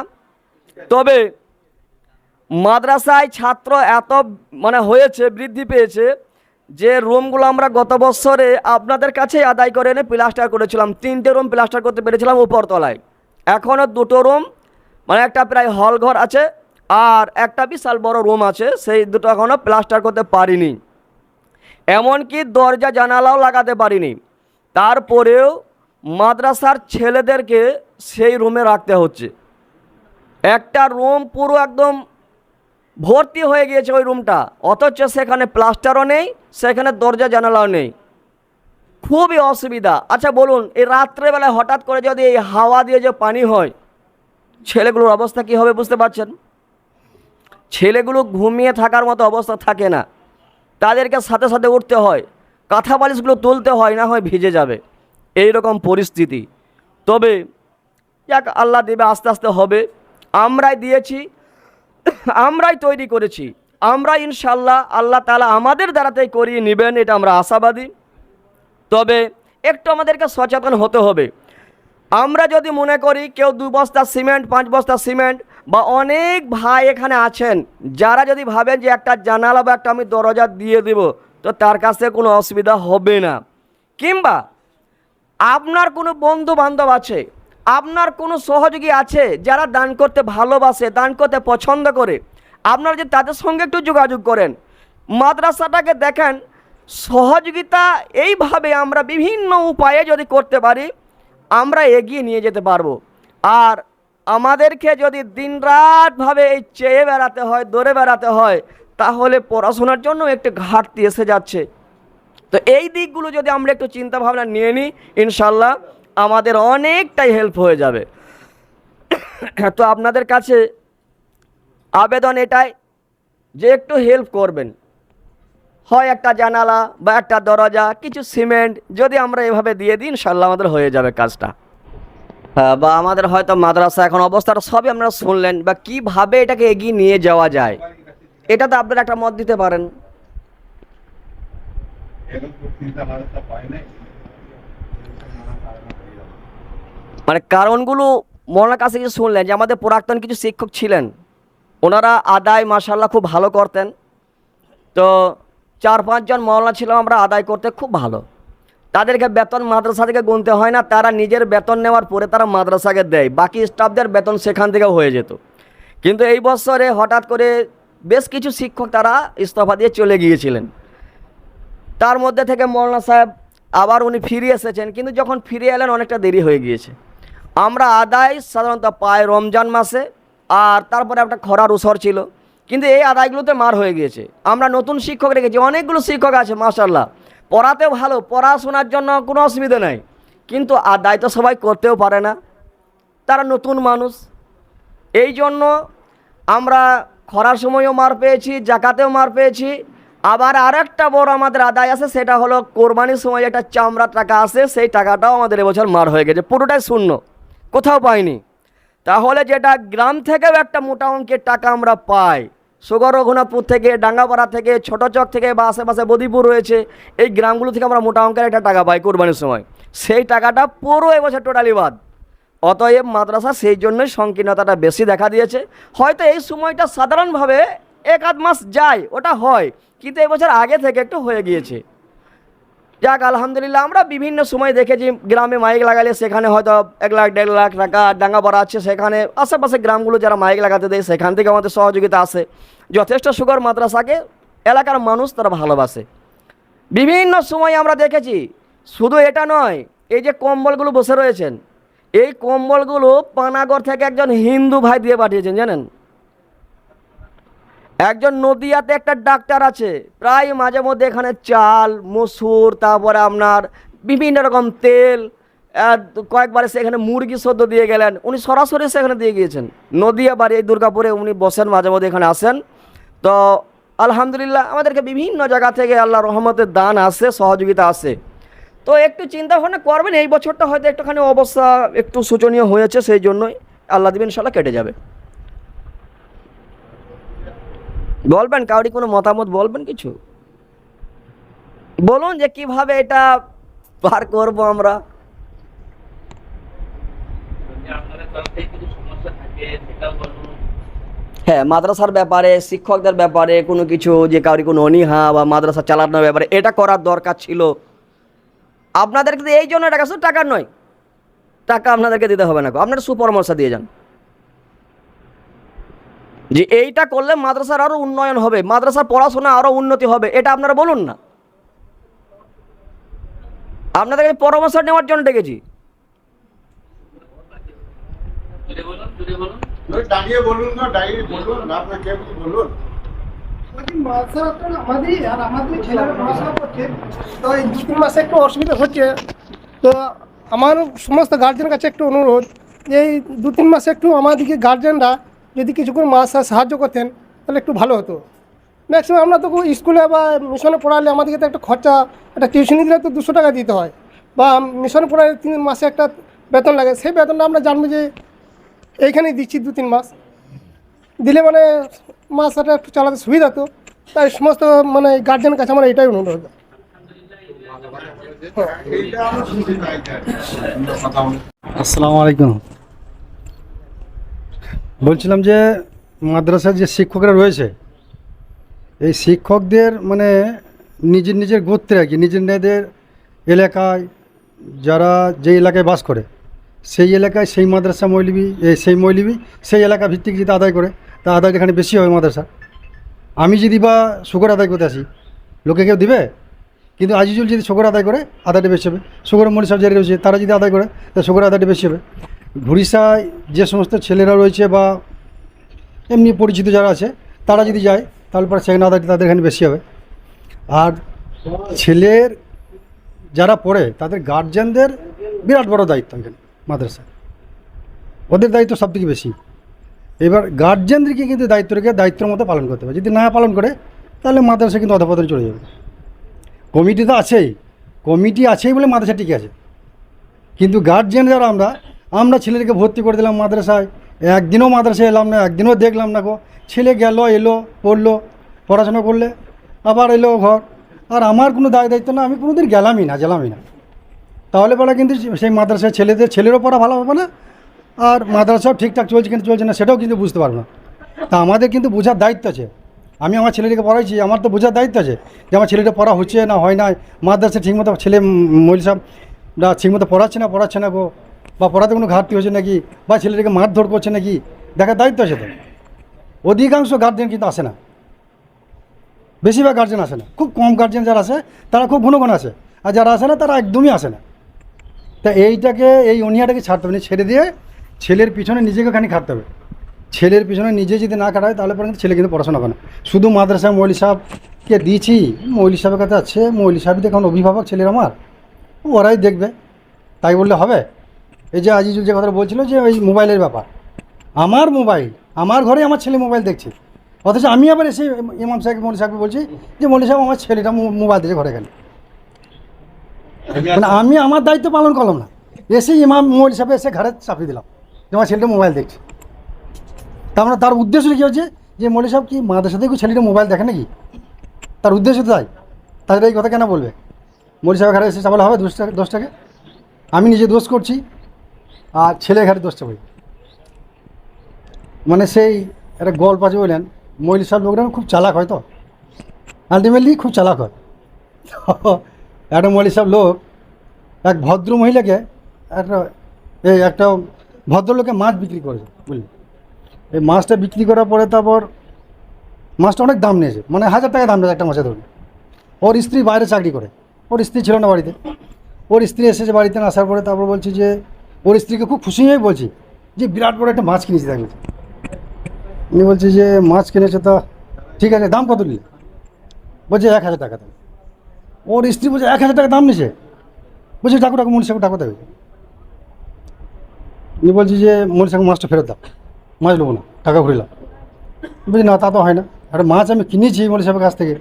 তবে মাদ্রাসায় ছাত্র এত হয়েছে, বৃদ্ধি পেয়েছে, যে রুমগুলো আমরা গত বছরে আপনাদের কাছেই আদায় করে এনে প্লাস্টার করেছিলাম। 3টে রুম প্লাস্টার করতে পেরেছিলাম উপরতলায়। এখনও 2টো রুম, একটা প্রায় হল ঘর আছে আর একটা বিশাল বড় রুম আছে, সেই দুটো এখনও প্লাস্টার করতে পারিনি, এমনকি দরজা জানালাও লাগাতে পারিনি। তারপরেও মাদ্রাসার ছেলেদেরকে সেই রুমে রাখতে হচ্ছে। একটা রুম পুরো একদম ভর্তি হয়ে গিয়েছে ওই রুমটা, অথচ সেখানে প্লাস্টারও নেই, সেখানে দরজা জানালাও নেই, খুবই অসুবিধা। আচ্ছা বলুন, এই রাত্রেবেলায় হঠাৎ করে যদি এই হাওয়া দিয়ে যে পানি হয়, ছেলেগুলোর অবস্থা কী হবে বুঝতে পারছেন? ছেলেগুলো ঘুমিয়ে থাকার মতো অবস্থা থাকে না, তাদেরকে সাথে সাথে উঠতে হয়, কাঁথা বালিশগুলো তুলতে হয়, না হয় ভিজে যাবে, এই রকম পরিস্থিতি। তবে যাক, আল্লাহ দেবে, আস্তে আস্তে হবে। আমরাই দিয়েছি, আমরাই তৈরি করেছি, আমরা ইনশাল্লাহ আল্লাহ তাআলা আমাদের দ্বারাতেই করিয়ে নেবেন, এটা আমরা আশাবাদী। তবে একটু আমাদেরকে সচেতন হতে হবে। আমরা যদি মনে করি কেউ 2 বস্তা সিমেন্ট, 5 বস্তা সিমেন্ট, বা অনেক ভাই এখানে আছেন যারা যদি ভাবেন যে একটা জানালা বা একটা আমি দরজা দিয়ে দেব, তো তার কাছে কোনো অসুবিধা হবে না। কিংবা আপনার কোনো বন্ধু বান্ধব আছে, আপনার কোনো সহযোগী আছে যারা দান করতে ভালোবাসে, দান করতে পছন্দ করে, আপনারা যদি তাদের সঙ্গে একটু যোগাযোগ করেন, মাদ্রাসাটাকে দেখেন, সহযোগিতা এইভাবে আমরা বিভিন্ন উপায়ে যদি করতে পারি, আমরা এগিয়ে নিয়ে যেতে পারবো। আর আমাদেরকে যদি দিনরাতভাবে এই চেয়ে বেড়াতে হয়, দৌড়ে বেড়াতে হয়, তাহলে পড়াশোনার জন্য একটু ঘাটতি এসে যাচ্ছে। তো এই দিকগুলো যদি আমরা একটু চিন্তা ভাবনা নিয়ে নিই, ইনশাল্লাহ আমাদের অনেকটাই হেল্প হয়ে যাবে। তো আপনাদের কাছে আবেদন এটাই যে একটু হেল্প করবেন, হয় একটা জানালা বা একটা দরজা, কিছু সিমেন্ট যদি আমরা এভাবে দিয়ে দিই, ইনশাল্লাহ আমাদের হয়ে যাবে কাজটা। হ্যাঁ, বা আমাদের হয়তো মাদ্রাসা এখন অবস্থাটা সবই আপনারা শুনলেন, বা কিভাবে এটাকে এগিয়ে নিয়ে যাওয়া যায়, এটা তো আপনারা একটা মত দিতে পারেন। মানে কারণগুলো মনের কাছে কিছু শুনলেন যে আমাদের পুরাতন কিছু শিক্ষক ছিলেন, ওনারা আদায় মাশাআল্লাহ খুব ভালো করতেন। তো 4-5 জন মওলানা ছিলাম আমরা, আদায় করতে খুব ভালো, তাদেরকে বেতন মাদ্রাসা থেকে গুনতে হয় না, তারা নিজের বেতন নেওয়ার পরে তারা মাদ্রাসাকে দেয়, বাকি স্টাফদের বেতন সেখান থেকে হয়ে যেত। কিন্তু এই বছরে হঠাৎ করে বেশ কিছু শিক্ষক তারা ইস্তফা দিয়ে চলে গিয়েছিলেন। তার মধ্যে থেকে মওলানা সাহেব আবার উনি ফিরে এসেছেন, কিন্তু যখন ফিরে এলেন অনেকটা দেরি হয়ে গিয়েছে। আমরা আদায় সাধারণত পাই রমজান মাসে, আর তারপরে একটা খরার উসর ছিল, কিন্তু এই আদায়গুলোতে মার হয়ে গিয়েছে। আমরা নতুন শিক্ষক রেখেছি, অনেকগুলো শিক্ষক আছে মাশাআল্লাহ, পড়াতেও ভালো, পড়াশোনার জন্য কোনো অসুবিধা নাই, কিন্তু আদায় তো সবাই করতেও পারে না, তারা নতুন মানুষ। এই জন্য আমরা খরার সময়ও মার পেয়েছি, জাকাতেও মার পেয়েছি। আবার আরেকটা বড় আমাদের আদায় আছে, সেটা হলো কোরবানির সময় একটা চামড়া টাকা আসে, সেই টাকাটাও আমাদের এবছর মার হয়ে গেছে, পুরোটাই শূন্য, কোথাও পাইনি। তাহলে যেটা গ্রাম থেকেও একটা মোটা অঙ্কের টাকা আমরা পাই, সুগর রঘুনাথপুর থেকে, ডাঙ্গাপাড়া থেকে, ছোট চক থেকে, বা আশেপাশে বদিপুর রয়েছে, এই গ্রামগুলো থেকে আমরা মোটা অঙ্কের একটা টাকা পাই কোরবানির সময়, সেই টাকাটা পুরো এবছর টোটালি বাদ। অতএব মাদ্রাসা সেই জন্যই সংকীর্ণতাটা বেশি দেখা দিয়েছে। হয়তো এই সময়টা সাধারণভাবে 1-8 মাস যায়, ওটা হয়, কিন্তু এবছর আগে থেকে একটু হয়ে গিয়েছে। যাক আলহামদুলিল্লাহ, আমরা বিভিন্ন সময় দেখেছি গ্রামে মাইক লাগালে সেখানে হয়তো 1 লাখ 1.5 লাখ টাকা, ডাঙ্গাপাড়া আছে সেখানে, আশেপাশে গ্রামগুলো যারা মাইক লাগাতে দেয় সেখান থেকে আমাদের সহযোগিতা আসে। যথেষ্ট সুগর মাদ্রাসাকে এলাকার মানুষ তারা ভালোবাসে। বিভিন্ন সময় আমরা দেখেছি, শুধু এটা নয়, এই যে কম্বলগুলো বসে রয়েছেন, এই কম্বলগুলো পানাগড় থেকে একজন হিন্দু ভাই দিয়ে পাঠিয়েছেন, জানেন? একজন নদিয়াতে একটা ডাক্তার আছে, প্রায় মাঝে মধ্যে এখানে চাল, মসুর, তারপরে আপনার বিভিন্ন রকম তেল, কয়েকবারে সেখানে মুরগি সদ্য দিয়ে গেলেন, উনি সরাসরি সেখানে দিয়ে গিয়েছেন। নদিয়া বাড়ি, এই দুর্গাপুরে উনি বসেন, মাঝে মধ্যে এখানে আসেন। তো আলহামদুলিল্লাহ আমাদেরকে বিভিন্ন জায়গা থেকে আল্লাহ রহমতের দান আসে, সহযোগিতা আসে। তো একটু চিন্তা ভাবনা করবেন, এই বছরটা হয়তো একটুখানি অবস্থা একটু শোচনীয় হয়েছে, সেই জন্যই আল্লাহ দিবেন ইনশাল্লাহ কেটে যাবে। বলবেন কাউরি কোনো মতামত, বলবেন কিছু বলুন যে কিভাবে এটা পার করব আমরা। হ্যাঁ, মাদ্রাসার ব্যাপারে, শিক্ষকদের ব্যাপারে কোনো কিছু, যে কাউরি কোনো অনীহা বা মাদ্রাসা চালানোর ব্যাপারে এটা করার দরকার ছিল আপনাদেরকে। এই জন্য টাকা, শুধু টাকার নয়, টাকা আপনাদেরকে দিতে হবে না, আপনারা সুপরামর্শ দিয়ে যান যে এইটা করলে মাদ্রাসার আরও উন্নয়ন হবে, মাদ্রাসার পড়াশোনা আরও উন্নতি হবে, এটা আপনারা বলুন না। আপনাদেরকে পরামর্শ নেওয়ার জন্য ডেকেছি। দাঁড়িয়ে বলুন না, দাঁড়িয়ে বলুন, আপনার কে বলুন। আমাদের ছেলেরা পড়াশোনা করছে, তো এই 2-3 মাসে একটু অসুবিধা হচ্ছে। তো আমার সমস্ত গার্জেনের কাছে একটু অনুরোধ যে এই 2-3 মাসে একটু আমাদেরকে গার্জেনরা যদি কিছু করে সাহায্য করতেন তাহলে একটু ভালো হতো। ম্যাক্সিমাম আমরা তো স্কুলে বা মিশনে পড়ালে আমাদেরকে তো একটা খরচা, একটা টিউশনি দিলে তো 200 টাকা দিতে হয়, বা মিশনে পড়ালে 3 মাসে একটা বেতন লাগে। সেই বেতনটা আমরা জানবো যে এইখানেই দিচ্ছি 2-3 মাস দিলে মানে মাসটা একটু চালাতে সুবিধা হতো। তাই সমস্ত মানে গার্জেনের কাছে আমার এটাই অনুরোধ। এইটা আমরা শুনতে চাই কথা বলুন। আসসালামু আলাইকুম। বলছিলাম যে মাদ্রাসার যে শিক্ষকরা রয়েছে, এই শিক্ষকদের মানে নিজের নিজের গোত্রে আর কি, নিজের নিজেদের এলাকায় যারা যে এলাকায় বাস করে সেই এলাকায় সেই মাদ্রাসা মৌলবি সেই মৌলবি সেই এলাকা ভিত্তিক যদি আদায় করে, তা আদায় এখানে বেশি হবে মাদ্রাসা। আমি যদি বা শুকর আদায় করতে আসি, লোকে কেউ দিবে? কিন্তু আজিজুল যদি শুকর আদায় করে, আদায়টা বেশি হবে। শুকর মৌলী সাহেব যারা রয়েছে তারা যদি আদায় করে, তা শুকর আদায়টা বেশি হবে। ঘুরিসায় যে সমস্ত ছেলেরা রয়েছে বা এমনি পরিচিত যারা আছে তারা যদি যায়, তাহলে পরে সেখানে আদায়টা তাদের এখানে বেশি হবে। আর ছেলের যারা পড়ে তাদের গার্জেনদের বিরাট বড় দায়িত্ব এখানে মাদ্রাসায়, ওদের দায়িত্ব সব থেকে বেশি। এবার গার্জেনদেরকে কিন্তু দায়িত্ব রেখে দায়িত্বের মতো পালন করতে হবে। যদি না পালন করে তাহলে মাদ্রাসা কিন্তু অধপতনে চলে যাবে। কমিটি তো আছেই, কমিটি আছেই বলে মাদ্রাসা টিকে আছে। কিন্তু গার্জেন যারা আমরা ছেলেকে ভর্তি করে দিলাম মাদ্রাসায়, একদিনও মাদ্রাসায় এলাম না, একদিনও দেখলাম না গো। ছেলে গেল, এলো, পড়লো, পড়াশোনা করলে, আবার এলো ঘর, আর আমার কোনো দায়িত্ব না, আমি কোনোদিন গেলামই না। তাহলে পরে কিন্তু সেই মাদ্রাসায় ছেলেরও পড়া ভালো হবে না, আর মাদ্রাসাও ঠিকঠাক চলছে কিন্তু চলছে না সেটাও কিন্তু বুঝতে পারবো না। তা আমাদের কিন্তু বোঝার দায়িত্ব আছে। আমি আমার ছেলেটিকে পড়াইছি, আমার তো বোঝার দায়িত্ব আছে যে আমার ছেলেটা পড়া হচ্ছে না হয় না, মাদ্রাসা ঠিকমতো ছেলে মৌলী সাহেবরা ঠিকমতো পড়াচ্ছে না গো, বা পড়াতে কোনো ঘাটতি হচ্ছে নাকি, বা ছেলেটাকে মারধর করছে নাকি, দেখার দায়িত্ব আছে তো। অধিকাংশ গার্জেন কিন্তু আসে না, বেশিরভাগ গার্জেন আসে না। খুব কম গার্জেন যারা আসে তারা খুব ঘন আসে, আর যারা আসে না তারা একদমই আসে না। তা এই অনিয়াটাকে ছাড়তে হবে না, ছেড়ে দিয়ে ছেলের পিছনে নিজেকে খানি খাটতে হবে। ছেলের পিছনে নিজে যদি না কাটায় তাহলে পরে কিন্তু ছেলে কিন্তু পড়াশোনা করে না। শুধু মাদ্রাসায় মৌলী সাহেবকে দিয়েছি, মৌলী সাহেবের কাছে আছে, মৌলী সাহেবই দেখুন অভিভাবক ছেলের আমার, ওরাই দেখবে, তাই বললে হবে? এই যে আজিজুল যে কথাটা বলছিল যে ওই মোবাইলের ব্যাপার, আমার মোবাইল আমার ঘরে আমার ছেলে মোবাইল দেখছে, অথচ আমি আবার এসে ইমাম সাহেব মৌলী সাহেবকে বলছি যে মৌলী সাহেব আমার ছেলেটা মোবাইল দিয়েছে ঘরে গেলে, মানে আমি আমার দায়িত্ব পালন করলাম না, এসে ইমাম মৌলী সাহেব এসে ঘরে চাপিয়ে দিলাম যে আমার ছেলেটা মোবাইল দেখছে। তার উদ্দেশ্য কী হচ্ছে যে মৌলী সাহেব কি মাদ্রাসা থেকে ছেলেটা মোবাইল দেখে নাকি? তার উদ্দেশ্য তো তাই, তাদের এই কথা কেন বলবে? মৌলী সাহেব ঘরে এসে চাপালে হবে 10 টাকা? আমি নিজে দোষ করছি আর ছেলে ঘরে দোষ চাপাই, মানে সেই একটা গল্প আছে বললেন, মৌলী সাহেব লোকরা খুব চালাক হয়, তো আলটিমেটলি খুব চালাক হয়। একটা মৌলী সাহেব লোক এক ভদ্র মহিলাকে একটা ভদ্রলোকে মাছ বিক্রি করেছে, বুঝলি? এই মাছটা বিক্রি করার পরে তারপর মাছটা অনেক দাম নিয়েছে, মানে 1000 টাকা দাম নিয়েছে একটা মাছের ধরুন। ওর স্ত্রী বাইরে চাকরি করে, ওর স্ত্রী ছিল না বাড়িতে, ওর স্ত্রী এসেছে বাড়িতে না আসার পরে তারপর বলছি যে ওর স্ত্রীকে খুব খুশি হয়ে বলছি যে বিরাট বড় একটা মাছ কিনেছি। তাই বলছি, উনি বলছি যে মাছ কিনেছে, তা ঠিক আছে, দাম কত নিলে? বলছে 1000 টাকা। তাই ওর স্ত্রী বলছে 1000 টাকা দাম নিয়েছে? বলছে টাকু মৌলী সাহেব টাকু দেবে। উনি বলছি যে মৌলী সাহেব মাছটা ফেরত দাও, মাছ নেবো না, টাকা ঘুরিলাম। বলছি না, তা তো হয় না, একটা মাছ আমি কিনেছি মৌলী সাহেবের কাছ থেকে,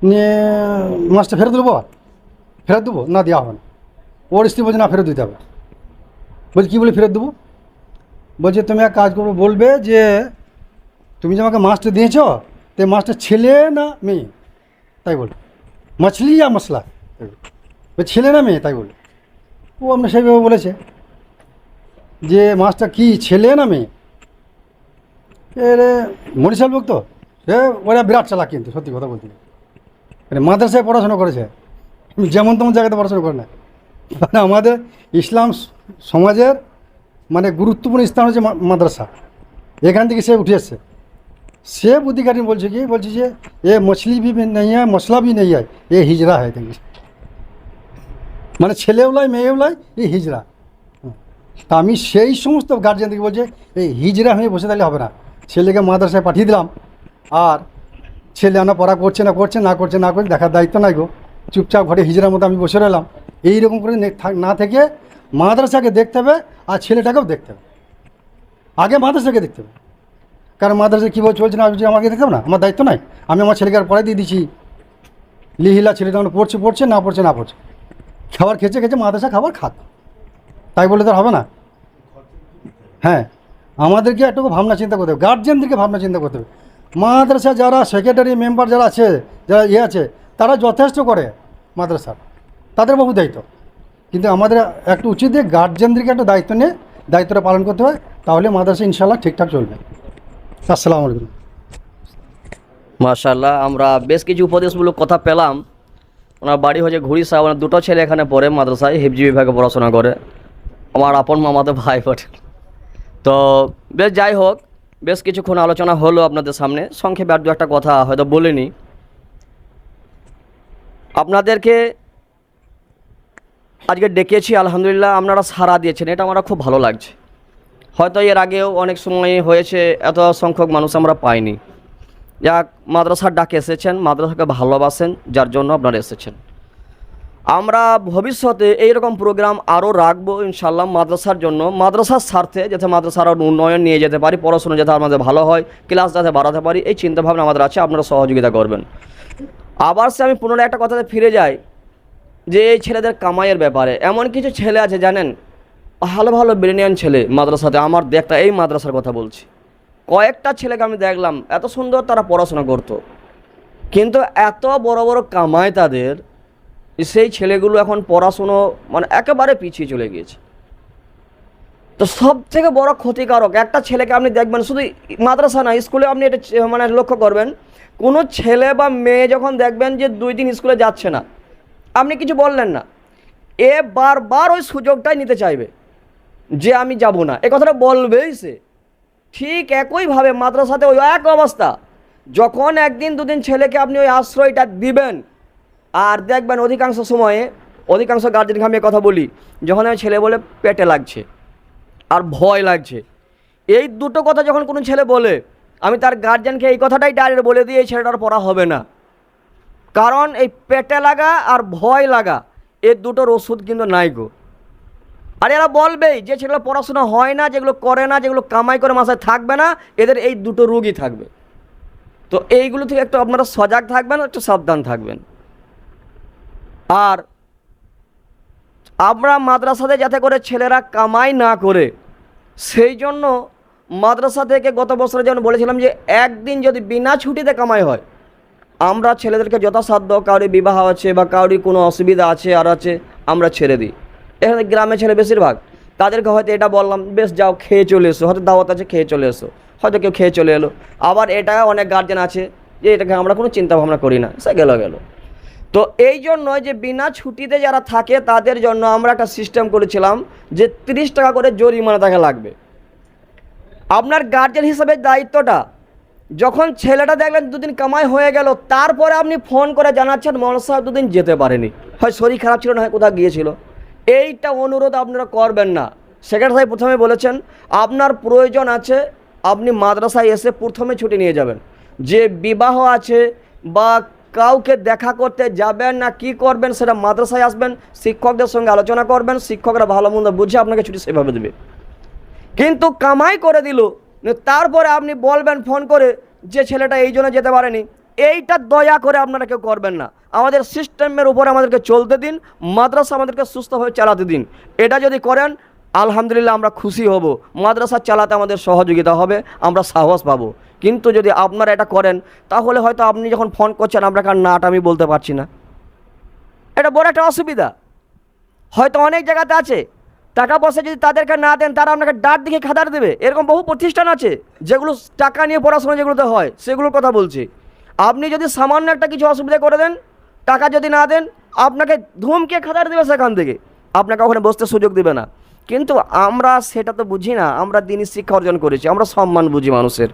নিয়ে মাছটা ফেরত দেবো? ফেরত দেবো না, দেওয়া হবে না। ওর স্ত্রী বলছে না, ফেরত দিতে হবে। বলছি কী বলে ফেরত দেবো? বলছে তুমি এক কাজ করবো, বলবে যে তুমি যে আমাকে মাছটা দিয়েছো, তো মাছটা ছেলে না মেয়ে তাই বল, মাছলি या মশলা, ছেলে না মেয়ে তাই বল। ও আমরা সেইভাবে বলেছে যে মাছটা কি ছেলে না মেয়ে। এর মৌলী সাহেব লোক তো ওরা বিরাট চালাক, কিন্তু সত্যি কথা বলতে মাদ্রাসায় পড়াশোনা করেছে, যেমন তেমন জায়গাতে পড়াশোনা করে না। মানে আমাদের ইসলাম সমাজের মানে গুরুত্বপূর্ণ স্থান হচ্ছে মাদ্রাসা, এখান থেকে সে উঠে এসছে। সে বুদ্ধিকারী বলছে যে এ মছলি ভি নেই হয়, মশলা ভি নেই হয়, এ হিজরা হয়। মানে ছেলেও লাই মেয়েও লাই, এ হিজরা। তা আমি সেই সমস্ত গার্জিয়ানদেরকে বলছি এই হিজড়া হয়ে বসে থাকলে হবে না, ছেলেকে মাদ্রাসায় পাঠিয়ে দিলাম, আর ছেলে আনা পড়া করছে না করছে দেখার দায়িত্ব নাই গো, চুপচাপ ঘরে হিজড়ার মতো আমি বসে রইলাম। এইরকম করে না থেকে মাদ্রাসাকে দেখতে হবে আর ছেলেটাকেও দেখতে হবে। আগে মাদ্রাসাকে দেখতে হবে, কারণ মাদ্রাসা কীভাবে চলছে না আমাকে দেখতে হবে না, আমার দায়িত্ব নাই। আমি আমার ছেলেকে আর পড়াই দিয়ে দিচ্ছি, লিহিলা ছেলেটা আমার পড়ছে না পড়ছে, খাবার খেয়েছে মাদ্রাসা খাবার খাক, তাই বলে তো হবে না। হ্যাঁ, আমাদেরকে একটু ভাবনা চিন্তা করতে হবে, গার্জিয়ানদেরকে ভাবনা চিন্তা করতে হবে। মাদ্রাসা যারা সেক্রেটারি মেম্বার যারা আছে, যারা আছে, তারা যথেষ্ট করে মাদ্রাসার, তাদের বহু দায়িত্ব, কিন্তু আমাদের একটু উচিত যে গার্জিয়ানদেরকে একটা দায়িত্ব নিয়ে দায়িত্বটা পালন করতে হয়, তাহলে মাদ্রাসা ইনশাল্লাহ ঠিকঠাক চলবে। আসসালামু আলাইকুম। মাশাআল্লাহ, আমরা বেশ কিছু উপদেশমূলক কথা পেলাম। ওনার বাড়ি হচ্ছে ঘুড়িসা, ওনার দুটো ছেলে এখানে পড়ে মাদ্রাসায়, হিফজি বিভাগে পড়াশোনা করে, আমার আপন মামাতো ভাই বটে। তো বেশ, যাই হোক, বেশ কিছুক্ষণ আলোচনা হলো আপনাদের সামনে, সংক্ষেপে আর দু একটা কথা হয়তো বলিনি। আপনাদেরকে আজকে ডেকেছি, আলহামদুলিল্লাহ আপনারা সাড়া দিয়েছেন, এটা আমার খুব ভালো লাগছে। হয়তো এর আগেও অনেক সময় হয়েছে এত সংখ্যক মানুষ আমরা পাইনি। যাক, মাদ্রাসার ডাকে এসেছেন, মাদ্রাসাকে ভালোবাসেন, যার জন্য আপনারা এসেছেন। আমরা ভবিষ্যতে এইরকম প্রোগ্রাম আরও রাখবো ইনশাল্লাহ মাদ্রাসার জন্য, মাদ্রাসার স্বার্থে, যাতে মাদ্রাসার উন্নয়ন নিয়ে যেতে পারি, পড়াশোনা যাতে আমাদের ভালো হয়, ক্লাস যাতে বাড়াতে পারি, এই চিন্তাভাবনা আমাদের আছে, আপনারা সহযোগিতা করবেন। আবার সে আমি পুনরায় একটা কথাতে ফিরে যাই যে এই ছেলেদের কামাইয়ের ব্যাপারে, এমন কিছু ছেলে আছে জানেন, ভালো ভালো ব্রিলিয়ান্ট ছেলে মাদ্রাসাতে, আমার দেখতা এই মাদ্রাসার কথা বলছি, কয়েকটা ছেলেকে আমি দেখলাম এত সুন্দর তারা পড়াশোনা করতো, কিন্তু এত বড় বড় কামাই তাদের, সেই ছেলেগুলো এখন পড়াশুনো মানে একেবারে পিছিয়ে চলে গিয়েছে। তো সব থেকে বড় ক্ষতিকারক একটা ছেলেকে আপনি দেখবেন, শুধু মাদ্রাসা না, স্কুলে আপনি এটা মানে লক্ষ্য করবেন, কোনো ছেলে বা মেয়ে যখন দেখবেন যে 2 দিন স্কুলে যাচ্ছে না, আপনি কিছু বললেন না, এ বারবার ওই সুযোগটাই নিতে চাইবে যে আমি যাব না, এ কথাটা বলবেই সে। ঠিক একইভাবে মাদ্রাসাতে ওই এক অবস্থা, যখন 1 দিন 2 দিন ছেলেকে আপনি ওই আশ্রয়টা দিবেন, আর দেখবেন অধিকাংশ সময়ে, অধিকাংশ গার্জেনকে আমি কথা বলি, যখন আমি ছেলে বলে পেটে লাগছে আর ভয় লাগছে, এই দুটো কথা যখন কোনো ছেলে বলে, আমি তার গার্জেনকে এই কথাটাই ডাইরেক্ট বলে দিই, এই ছেলেটার পড়া হবে না। কারণ এই পেটে লাগা আর ভয় লাগা, এই দুটোর ওষুধ কিন্তু নাই গো। আর এরা বলবেই যে ছেলেগুলো পড়াশোনা হয় না, যেগুলো করে না, যেগুলো কামাই করে মাসায় থাকবে না, এদের এই দুটো রোগই থাকবে। তো এইগুলো থেকে একটু আপনারা সজাগ থাকবেন, একটু সাবধান থাকবেন। আর আমরা মাদ্রাসাতে যাতে করে ছেলেরা কামাই না করে, সেই জন্য মাদ্রাসা থেকে গত বছরে যেমন বলেছিলাম যে 1 দিন যদি বিনা ছুটিতে কামাই হয়, আমরা ছেলেদেরকে যথাসাধ্য, কাউরি বিবাহ আছে বা কাউরি কোনো অসুবিধা আছে আর আছে, আমরা ছেড়ে দিই। এখানে গ্রামে ছেলে বেশিরভাগ, তাদেরকে হয়তো এটা বললাম, বেশ যাও খেয়ে চলে এসো, হয়তো দাওয়াত আছে খেয়ে চলে এসো, হয়তো কেউ খেয়ে চলে এলো। আবার এটা অনেক গার্জেন আছে যে এটাকে আমরা কোনো চিন্তা ভাবনা করি না, সে গেল। তো এই জন্য যে বিনা ছুটিতে যারা থাকে তাদের জন্য আমরা একটা সিস্টেম করেছিলাম যে 30 টাকা করে জরিমানা তাকে লাগবে। আপনার গার্জেন হিসাবে দায়িত্বটা, যখন ছেলেটা দেখলেন 2 দিন কামাই হয়ে গেল, তারপরে আপনি ফোন করে জানাচ্ছেন মৌলানা সাহেব 2 দিন যেতে পারেনি, হয় শরীর খারাপ ছিল, না হয় কোথাও গিয়েছিল, এইটা অনুরোধ আপনারা করবেন না। সেক্রেটারি সাহেব প্রথমে বলেছেন আপনার প্রয়োজন আছে, আপনি মাদ্রাসায় এসে প্রথমে ছুটি নিয়ে যাবেন। যে বিবাহ আছে বা কাউকে দেখা করতে যাবেন না, কি করবেন সেটা মাদ্রাসায় আসবেন, শিক্ষকদের সঙ্গে আলোচনা করবেন, শিক্ষকরা ভালো মন্দ বুঝে আপনাকে ছুটি সেভাবে দেবে। কিন্তু কামাই করে দিল, তারপরে আপনি বলবেন ফোন করে যে ছেলেটা এই জন্য যেতে পারেনি, এইটা দয়া করে আপনারা কেউ করবেন না। আমাদের সিস্টেমের উপরে আমাদেরকে চলতে দিন, মাদ্রাসা আমাদেরকে সুস্থভাবে চালাতে দিন। এটা যদি করেন আলহামদুলিল্লাহ আমরা খুশি হব, মাদ্রাসা চালাতে আমাদের সহযোগিতা হবে, আমরা সাহস পাবো। কিন্তু যদি আপনারা এটা করেন, তাহলে হয়তো আপনি যখন ফোন করছেন আপনাকে আর নাটা আমি বলতে পারছি না, এটা বড় একটা অসুবিধা। হয়তো অনেক জায়গাতে আছে, টাকা পয়সা যদি তাদেরকে না দেন, তারা আপনাকে ডাক দিকে খাদার দেবে। এরকম বহু প্রতিষ্ঠান আছে যেগুলো টাকা নিয়ে পড়াশোনা যেগুলোতে হয়, সেগুলোর কথা বলছি। আপনি যদি সামান্য একটা কিছু অসুবিধা করে দেন, টাকা যদি না দেন, আপনাকে ধুমকে খাদার দেবে, সেখান থেকে আপনাকে ওখানে বসতে সুযোগ দেবে না। কিন্তু আমরা সেটা তো বুঝি না, আমরা দিনই শিক্ষা অর্জন করেছি, আমরা সম্মান বুঝি মানুষের।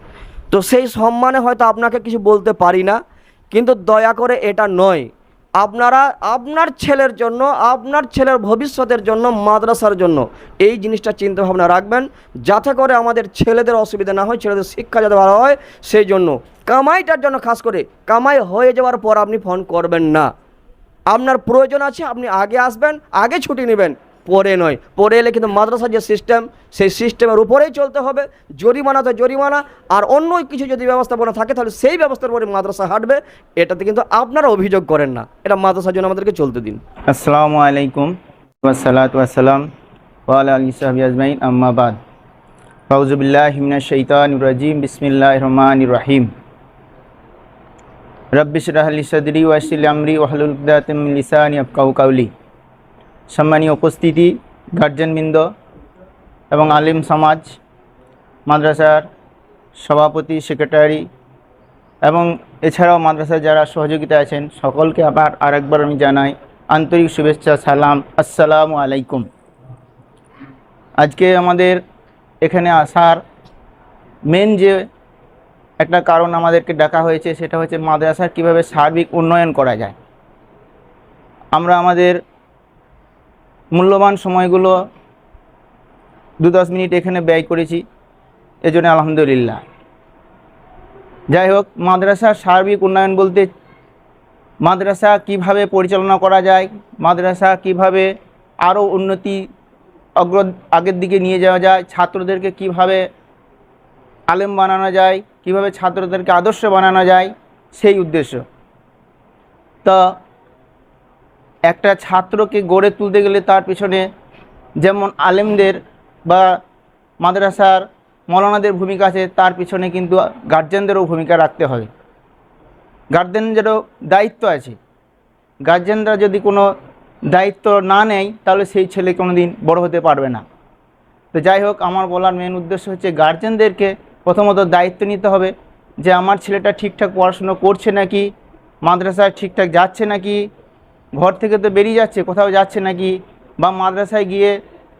তো সেই সম্মানে হয়তো আপনাকে কিছু বলতে পারি না, কিন্তু দয়া করে এটা নয় আপনারা আপনার ছেলের জন্য, আপনার ছেলের ভবিষ্যতের জন্য, মাদ্রাসার জন্য এই জিনিসটা চিন্তা ভাবনা রাখবেন, যাতে করে আমাদের ছেলেদের অসুবিধা না হয়, ছেলেদের শিক্ষা যাতে ভালো হয়। সেই জন্য কামাইটার জন্য খাস করে, কামাই হয়ে যাওয়ার পর আপনি ফোন করবেন না। আপনার প্রয়োজন আছে, আপনি আগে আসবেন, আগে ছুটি নেবেন, পরে নয়। পরে এলে কিন্তু মাদ্রাসার যে সিস্টেম, সেই সিস্টেমের উপরেই চলতে হবে। জরিমানাতে জরিমানা, আর অন্য কিছু যদি ব্যবস্থাপনা থাকে তাহলে সেই ব্যবস্থার উপরে মাদ্রাসা হাঁটবে। এটাতে কিন্তু আপনারা অভিযোগ করেন না, এটা মাদ্রাসার জন্য আমাদেরকে চলতে দিন। আসসালামু আলাইকুম ওয়াসসালাতু ওয়াসসালাম ওয়া আলা আলিহি সাহবিহি আজমাইন, আম্মা বাদ। আউযু বিল্লাহি মিনাশ শাইতানির রাজিম, বিসমিল্লাহির রহমানির রহিম। রাব্বি ইশরাহ লি সাদরি ওয়া ইয়াসসির লি আমরি ওয়াহলুল উকদাতাম মিন লিসানি ইয়াফকাহু কাওলি। সম্মানীয় উপস্থিতি, গার্জেনবৃন্দ এবং আলিম সমাজ, মাদ্রাসার সভাপতি, সেক্রেটারি এবং এছাড়াও মাদ্রাসার যারা সহযোগিতা আছেন, সকলকে আবার আরেকবার আমি জানাই আন্তরিক শুভেচ্ছা, সালাম, আসসালামু আলাইকুম। আজকে আমাদের এখানে আসার মেন যে একটা কারণ আমাদেরকে ডাকা হয়েছে, সেটা হচ্ছে মাদ্রাসার কিভাবে সার্বিক উন্নয়ন করা যায়। আমরা আমাদের মূল্যবান সময়গুলো 2-10 মিনিট এখানে ব্যয় করেছি, এজন্য আলহামদুলিল্লাহ। যাই হোক, মাদ্রাসার সার্বিক উন্নয়ন বলতে মাদ্রাসা কিভাবে পরিচালনা করা যায়, মাদ্রাসা কিভাবে আরও উন্নতি আগের দিকে নিয়ে যাওয়া যায়, ছাত্রদেরকে কিভাবে আলেম বানানো যায়, কিভাবে ছাত্রদেরকে আদর্শ বানানো যায়, সেই উদ্দেশ্য। তো একটা ছাত্রকে গড়ে তুলতে গেলে তার পিছনে যেমন আলেমদের বা মাদ্রাসার মৌলানাদের ভূমিকা আছে, তার পিছনে কিন্তু গার্জেনদেরও ভূমিকা রাখতে হবে। গার্জেনদেরও দায়িত্ব আছে। গার্জেনরা যদি কোনো দায়িত্ব না নেয় তাহলে সেই ছেলে কোনো দিন বড় হতে পারবে না। তো যাই হোক, আমার বলার মেন উদ্দেশ্য হচ্ছে গার্জেনদেরকে প্রথমত দায়িত্ব নিতে হবে যে আমার ছেলেটা ঠিকঠাক পড়াশুনো করছে নাকি, মাদ্রাসায় ঠিকঠাক যাচ্ছে নাকি, ঘর থেকে তো বেরিয়ে যাচ্ছে, কোথাও যাচ্ছে নাকি, বা মাদ্রাসায় গিয়ে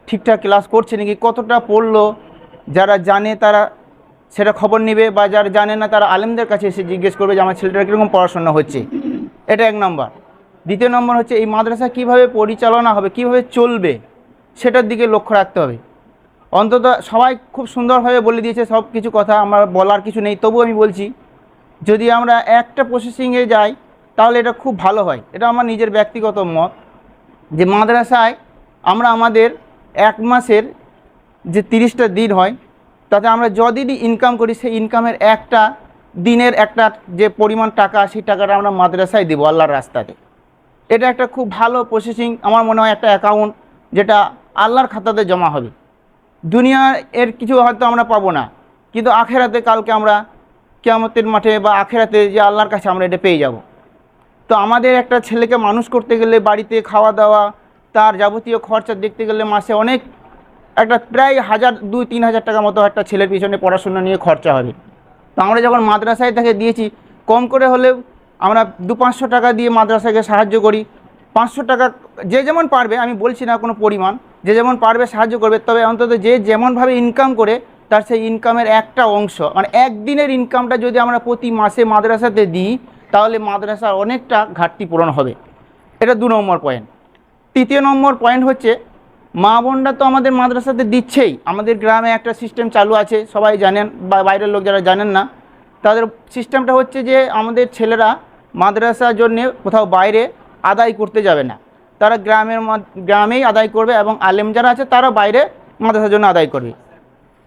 ঠিকঠাক ক্লাস করছে নাকি, কতটা পড়লো। যারা জানে তারা সেটা খবর নেবে, বা যারা জানে না তারা আলেমদের কাছে এসে জিজ্ঞেস করবে যে আমার ছেলেটার কীরকম পড়াশোনা হচ্ছে। এটা 1 নম্বর। দ্বিতীয় নম্বর হচ্ছে এই মাদ্রাসা কিভাবে পরিচালনা হবে, কিভাবে চলবে, সেটার দিকে লক্ষ্য রাখতে হবে। অন্তত সবাই খুব সুন্দরভাবে বলে দিয়েছে সব কিছু কথা, আমার বলার কিছু নেই, তবু আমি বলছি, যদি আমরা একটা প্রসেসিংয়ে যাই তাহলে এটা খুব ভালো হয়। এটা আমার নিজের ব্যক্তিগত মত, যে মাদ্রাসায় আমরা আমাদের 1 মাসের যে 30টা দিন হয়, তাতে আমরা যদিনই ইনকাম করি, সেই ইনকামের একটা দিনের একটা যে পরিমাণ টাকা, সেই টাকাটা আমরা মাদ্রাসায় দেবো আল্লাহর রাস্তাতে। এটা একটা খুব ভালো প্রসেসিং আমার মনে হয়, একটা অ্যাকাউন্ট যেটা আল্লাহর খাতাতে জমা হবে। দুনিয়া এর কিছু হয়তো আমরা পাবো না, কিন্তু আখেরাতে কালকে আমরা কিয়ামতের মাঠে বা আখেরাতে যে আল্লাহর কাছে আমরা এটা পেয়ে যাব। তো আমাদের একটা ছেলেকে মানুষ করতে গেলে বাড়িতে খাওয়া দাওয়া, তার যাবতীয় খরচা দেখতে গেলে মাসে অনেক একটা প্রায় 1000-2-3 হাজার টাকা মতো একটা ছেলের পিছনে পড়াশোনা নিয়ে খরচা হবে। তো আমরা যখন মাদ্রাসায় তাকে দিয়েছি, কম করে হলেও আমরা 200-500 টাকা দিয়ে মাদ্রাসাকে সাহায্য করি। 500 টাকা যে যেমন পারবে, আমি বলছি না কোনো পরিমাণ, যে যেমন পারবে সাহায্য করবে। তবে অন্তত যে যেমনভাবে ইনকাম করে তার সেই ইনকামের একটা অংশ, মানে একদিনের ইনকামটা যদি আমরা প্রতি মাসে মাদ্রাসাতে দিই, তাহলে মাদ্রাসার অনেকটা ঘাটতি পূরণ হবে। এটা 2 নম্বর পয়েন্ট। 3 নম্বর পয়েন্ট হচ্ছে, মা বোনরা তো আমাদের মাদ্রাসাতে দিচ্ছেই। আমাদের গ্রামে একটা সিস্টেম চালু আছে, সবাই জানেন, বা বাইরের লোক যারা জানেন না, তাদের সিস্টেমটা হচ্ছে যে আমাদের ছেলেরা মাদ্রাসার জন্য কোথাও বাইরে আদায় করতে যাবে না, তারা গ্রামেই আদায় করবে, এবং আলেম যারা আছে তারা বাইরে মাদ্রাসার জন্য আদায় করবে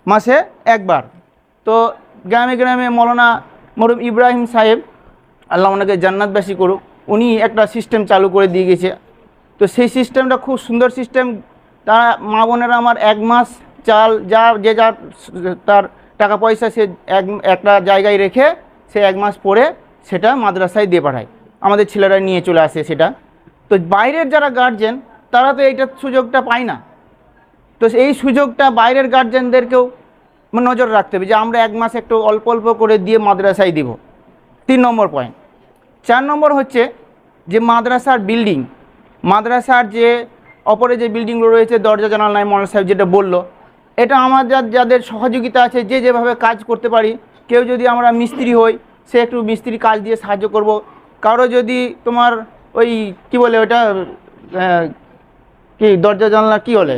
মাসে 1 বার। তো গ্রামে গ্রামে মৌলানা মরহুম ইব্রাহিম সাহেব, আল্লাহ ওনাকে জান্নাতবাসী করুক, উনি একটা সিস্টেম চালু করে দিয়ে গেছে। তো সেই সিস্টেমটা খুব সুন্দর সিস্টেম। তারা মা বোনেরা আমার 1 মাস চাল যে যার তার টাকা পয়সা সে একটা জায়গায় রেখে সে 1 মাস পরে সেটা মাদ্রাসায় দিয়ে পাঠায়, আমাদের ছেলেরা নিয়ে চলে আসে সেটা। তো বাইরের যারা গার্জেন তারা তো এইটার সুযোগটা পায় না। তো এই সুযোগটা বাইরের গার্জেনদেরকেও নজর রাখতে হবে, যে আমরা 1 মাস একটু অল্প অল্প করে দিয়ে মাদ্রাসায় দিব। 3 নম্বর পয়েন্ট। 4 নম্বর হচ্ছে যে মাদ্রাসার বিল্ডিং, মাদ্রাসার যে অপরে যে বিল্ডিংগুলো রয়েছে, দরজা জানালা নাই, মৌলানা সাহেব যেটা বললো, এটা আমাদের যাদের সহযোগিতা আছে, যে যেভাবে কাজ করতে পারি, কেউ যদি আমরা মিস্ত্রি হই, সে একটু মিস্ত্রি কাজ দিয়ে সাহায্য করব। কারো যদি তোমার ওই কি বলে ওটা কি দরজা জানলা কি বলে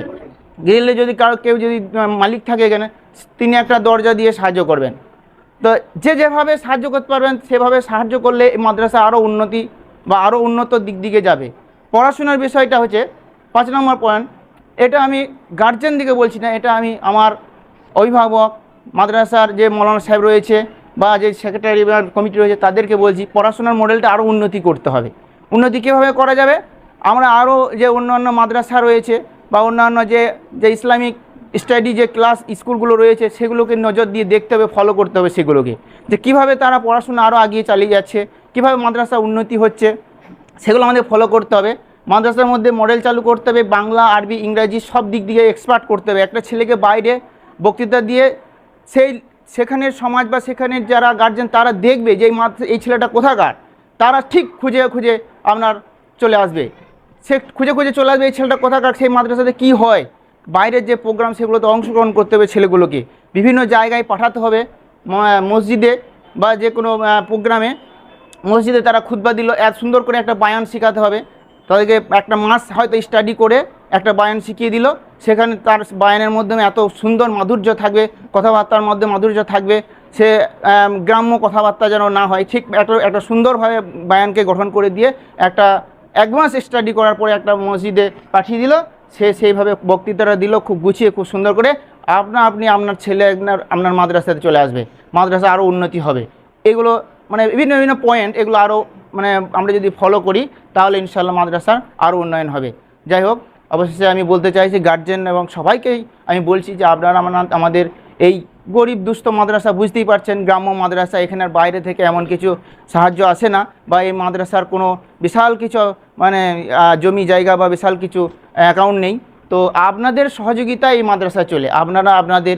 গ্রিলে যদি কেউ যদি মালিক থাকে এখানে, তিনি একটা দরজা দিয়ে সাহায্য করবেন। তো যে যেভাবে সাহায্য করতে পারবেন সেভাবে সাহায্য করলে এই মাদ্রাসা আরও উন্নতি বা আরও উন্নত দিকে যাবে। পড়াশোনার বিষয়টা হচ্ছে 5 নম্বর পয়েন্ট। এটা আমি গার্জেন দিকে বলছি না, এটা আমি আমার অভিভাবক, মাদ্রাসার যে মৌলানা সাহেব রয়েছে বা যে সেক্রেটারি বা কমিটি রয়েছে তাদেরকে বলছি, পড়াশোনার মডেলটা আরও উন্নতি করতে হবে। উন্নতি কীভাবে করা যাবে? আমরা আরও যে অন্যান্য মাদ্রাসা রয়েছে বা অন্যান্য যে ইসলামিক স্টাডি যে ক্লাস স্কুলগুলো রয়েছে সেগুলোকে নজর দিয়ে দেখতে হবে, ফলো করতে হবে সেগুলোকে, যে কীভাবে তারা পড়াশোনা আরও এগিয়ে চালিয়ে যাচ্ছে, কীভাবে মাদ্রাসা উন্নতি হচ্ছে, সেগুলো আমাদের ফলো করতে হবে। মাদ্রাসার মধ্যে মডেল চালু করতে হবে, বাংলা, আরবি, ইংরাজি সব দিক দিয়ে এক্সপার্ট করতে হবে। একটা ছেলেকে বাইরে বক্তৃতা দিয়ে সেখানের সমাজ বা সেখানের যারা গার্জেন তারা দেখবে যে এই ছেলেটা কোথাকার, তারা ঠিক খুঁজে খুঁজে আপনার চলে আসবে। সে খুঁজে খুঁজে চলে আসবে এই ছেলেটা কোথাকার, সেই মাদ্রাসাতে কী হয়, বাইরের যে প্রোগ্রাম সেগুলোতে অংশগ্রহণ করতে হবে। ছেলেগুলোকে বিভিন্ন জায়গায় পাঠাতে হবে, মসজিদে বা যে কোনো প্রোগ্রামে মসজিদে তারা খুতবা দিল, এক সুন্দর করে একটা বায়ান শেখাতে হবে তাদেরকে। একটা মাস হয়তো স্টাডি করে একটা বায়ান শিখিয়ে দিল, সেখানে তার বায়ানের মাধ্যমে এত সুন্দর মাধুর্য থাকবে, কথাবার্তার মধ্যে মাধুর্য থাকবে, সে গ্রাম্য কথাবার্তা যেন না হয়, ঠিক একটা সুন্দরভাবে বায়ানকে গঠন করে দিয়ে একটা 1 মাস স্টাডি করার পরে একটা মসজিদে পাঠিয়ে দিল, সে সেইভাবে বক্তৃতাটা দিল খুব গুছিয়ে খুব সুন্দর করে। আপনি আপনার ছেলে আপনার মাদ্রাসাতে চলে আসবে, মাদ্রাসা আরও উন্নতি হবে। এগুলো মানে বিভিন্ন বিভিন্ন পয়েন্ট, এগুলো আরও মানে আমরা যদি ফলো করি তাহলে ইনশাআল্লাহ মাদ্রাসার আরও উন্নয়ন হবে। যাই হোক, অবশেষে আমি বলতে চাইছি গার্জেন এবং সবাইকেই আমি বলছি যে আপনারা আমাদের এই গরিব দুস্থ মাদ্রাসা, বুঝতেই পারছেন গ্রাম্য মাদ্রাসা, এখানের বাইরে থেকে এমন কিছু সাহায্য আসে না, বা এই মাদ্রাসার কোনো বিশাল কিছু মানে জমি জায়গা বা বিশাল কিছু অ্যাকাউন্ট নেই। তো আপনাদের সহযোগিতা এই মাদ্রাসায় চলে, আপনারা আপনাদের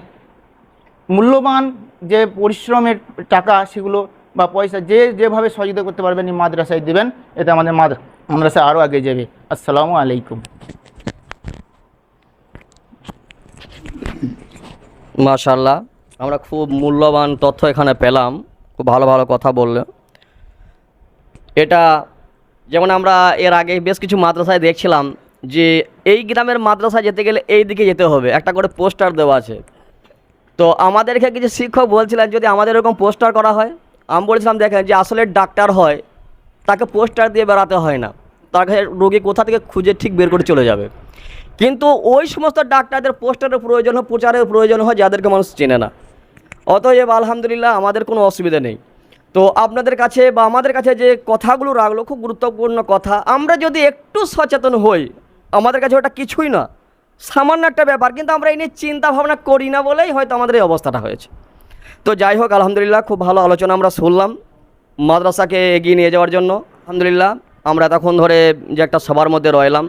মূল্যবান যে পরিশ্রমের টাকা সেগুলো বা পয়সা যেভাবে সহযোগিতা করতে পারবেন এই মাদ্রাসায় দেবেন, এতে আমাদের মাদ্রাসা আরও আগে যাবে। আসসালামু আলাইকুম। মাশাআল্লাহ, আমরা খুব মূল্যবান তথ্য এখানে পেলাম, খুব ভালো ভালো কথা বললে। এটা যেমন আমরা এর আগে বেশ কিছু মাদ্রাসায় দেখছিলাম যে এই গ্রামের মাদ্রাসায় যেতে গেলে এই দিকে যেতে হবে, একটা করে পোস্টার দেওয়া আছে। তো আমাদেরকে কিছু শিক্ষক বলছিলেন যদি আমাদের এরকম পোস্টার করা হয়, আমি বলছিলাম দেখেন যে আসলে ডাক্তার হয় তাকে পোস্টার দিয়ে বেড়াতে হয় না, তাকে রোগী কোথা থেকে খুঁজে ঠিক বের করে চলে যাবে। কিন্তু ওই সমস্ত ডাক্তারদের পোস্টারের প্রয়োজন হয়, প্রচারের প্রয়োজন হয় যাদেরকে মানুষ চেনে না। অতএব আলহামদুলিল্লাহ আমাদের কোনো অসুবিধা নেই। তো আপনাদের কাছে বা আমাদের কাছে যে কথাগুলো রাখলো খুব গুরুত্বপূর্ণ কথা, আমরা যদি একটু সচেতন হই, আমাদের কাছে ওটা কিছুই না, সামান্য একটা ব্যাপার, কিন্তু আমরা এই নিয়ে চিন্তা ভাবনা করি না বলেই হয়তো আমাদের এই অবস্থাটা হয়েছে। তো যাই হোক, আলহামদুলিল্লাহ খুব ভালো আলোচনা আমরা শুনলাম মাদ্রাসাকে এগিয়ে নিয়ে যাওয়ার জন্য। আলহামদুলিল্লাহ আমরা এতক্ষণ ধরে যে একটা সবার মধ্যে রইলাম,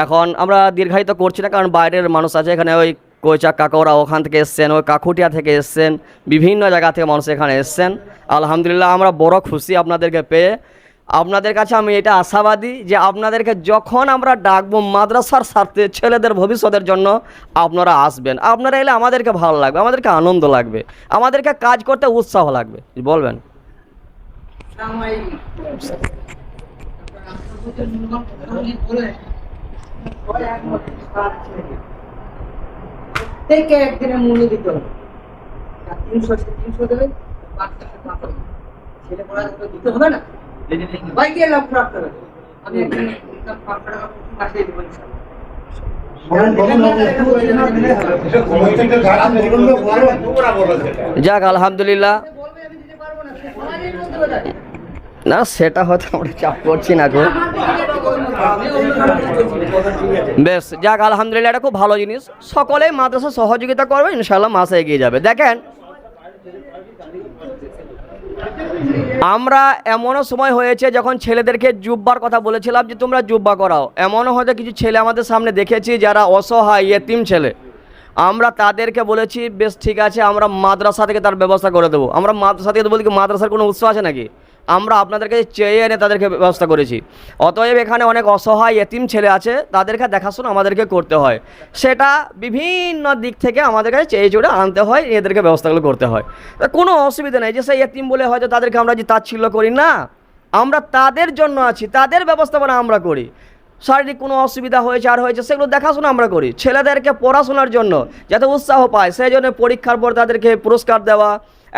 এখন আমরা দীর্ঘায়িত করছি না, কারণ বাইরের মানুষ আছে এখানে, ওই কৈচাক কাকাওরা ওখান থেকে এসছেন, ওই কাকুটিয়া থেকে এসছেন, বিভিন্ন জায়গা থেকে মানুষ এখানে এসছেন। আলহামদুলিল্লাহ আমরা বড় খুশি আপনাদেরকে পেয়ে। আপনাদের কাছে আমি এটা আশাবাদী যে আপনাদেরকে যখন আমরা ডাকবো মাদ্রাসার স্বার্থে, ছেলেদের ভবিষ্যতের জন্য আপনারা আসবেন। আপনারা এলে আমাদেরকে ভালো লাগবে, আমাদেরকে আনন্দ লাগবে, আমাদেরকে কাজ করতে উৎসাহ লাগবে। বলবেন একদিনের মূল্য দিতে হবে, 300 দেবে, ছেলে পড়া দিতে হবে না, বাইকে লাভ রাখতে হবে। আমি একদিন 500 টাকা মাসে দেবো। যাক আলহামদুলিল্লাহ, না সেটা হয়তো আমরা চাপ করছি না গো। বেশ, যাক আলহামদুলিল্লাহ, এটা খুব ভালো জিনিস। সকলেই মাদ্রাসা সহযোগিতা করবে, ইনশাআল্লাহ মাসে এগিয়ে যাবে। দেখেন আমরা এমনও সময় হয়েছে যখন ছেলেদেরকে জুব্বার কথা বলেছিলাম যে তোমরা জুব্বা করাও, এমনও হয়তো কিছু ছেলে আমাদের সামনে দেখেছি যারা অসহায় ইয়েতিম ছেলে, আমরা তাদেরকে বলেছি বেশ ঠিক আছে আমরা মাদ্রাসা থেকে তার ব্যবস্থা করে দেবো। আমরা মাদ্রাসা থেকে বলি কি মাদ্রাসার কোনো উৎস আছে নাকি? আমরা আপনাদেরকে চেয়ে এনে তাদেরকে ব্যবস্থা করেছি। অতএব এখানে অনেক অসহায় এতিম ছেলে আছে, তাদেরকে দেখাশোনা আমাদেরকে করতে হয়, সেটা বিভিন্ন দিক থেকে আমাদের কাছে চেয়ে চড়ে আনতে হয়, এদেরকে ব্যবস্থাগুলো করতে হয়। তা কোনো অসুবিধা নেই যে সেই এতিম বলে হয়তো তাদেরকে আমরা যে তাচ্ছিল্য করি না, আমরা তাদের জন্য আছি, তাদের ব্যবস্থাপনা আমরা করি। শারীরিক কোনো অসুবিধা হয়েছে আর হয়েছে সেগুলো দেখাশোনা আমরা করি। ছেলেদেরকে পড়াশোনার জন্য যাতে উৎসাহ পায় সেই জন্য পরীক্ষার পর তাদেরকে পুরস্কার দেওয়া,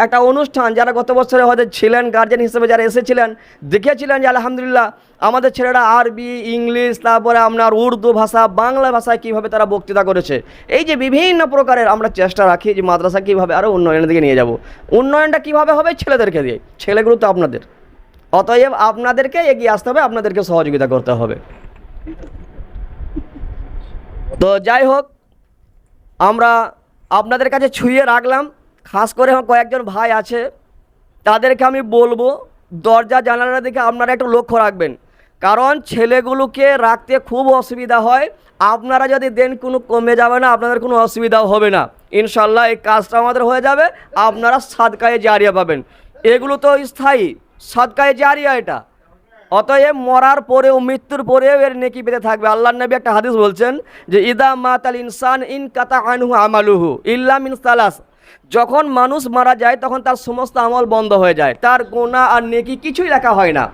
একটা অনুষ্ঠান, যারা গত বছরে হয়তো ছিলেন গার্জেন হিসেবে যারা এসেছিলেন দেখেছিলেন যে আলহামদুলিল্লাহ আমাদের ছেলেরা আরবি, ইংলিশ, তারপরে আপনার উর্দু ভাষা, বাংলা ভাষায় কীভাবে তারা বক্তৃতা করেছে। এই যে বিভিন্ন প্রকারের আমরা চেষ্টা রাখি যে মাদ্রাসা কীভাবে আরও উন্নয়নের দিকে নিয়ে যাব। উন্নয়নটা কীভাবে হবে? ছেলেদেরকে দিয়ে। ছেলেগুলো তো আপনাদের, অতএব আপনাদেরকে এগিয়ে আসতে হবে, আপনাদেরকে সহযোগিতা করতে হবে। তো যাই হোক, আমরা আপনাদের কাছে ছুঁয়ে রাখলাম। খাস করে কয়েকজন ভাই আছে তাদেরকে আমি বলবো দরজা জানালার দিকে আপনারা একটু লক্ষ্য রাখবেন, কারণ ছেলেগুলোকে রাখতে খুব অসুবিধা হয়। আপনারা যদি দেন কোনো কমে যাবে না, আপনাদের কোনো অসুবিধাও হবে না। ইনশাল্লাহ এই কাজটা আমাদের হয়ে যাবে, আপনারা সাদকায়ে জারিয়া পাবেন। এগুলো তো স্থায়ী সাদকায়ে জারিয়া এটা, অতএব মরার পরেও মৃত্যুর পরেও এর নেকি পেতে থাকবে। আল্লাহর নবী একটা হাদিস বলছেন যে ইদা মাতাল ইনসান ইন কাতা আনহু আমালুহু ইল্লা মিন সালাস, যখন মানুষ মারা যায় তখন তার সমস্ত আমল বন্ধ হয়ে যায়, তার গুনাহ আর নেকি কিছুই লেখা হয় না।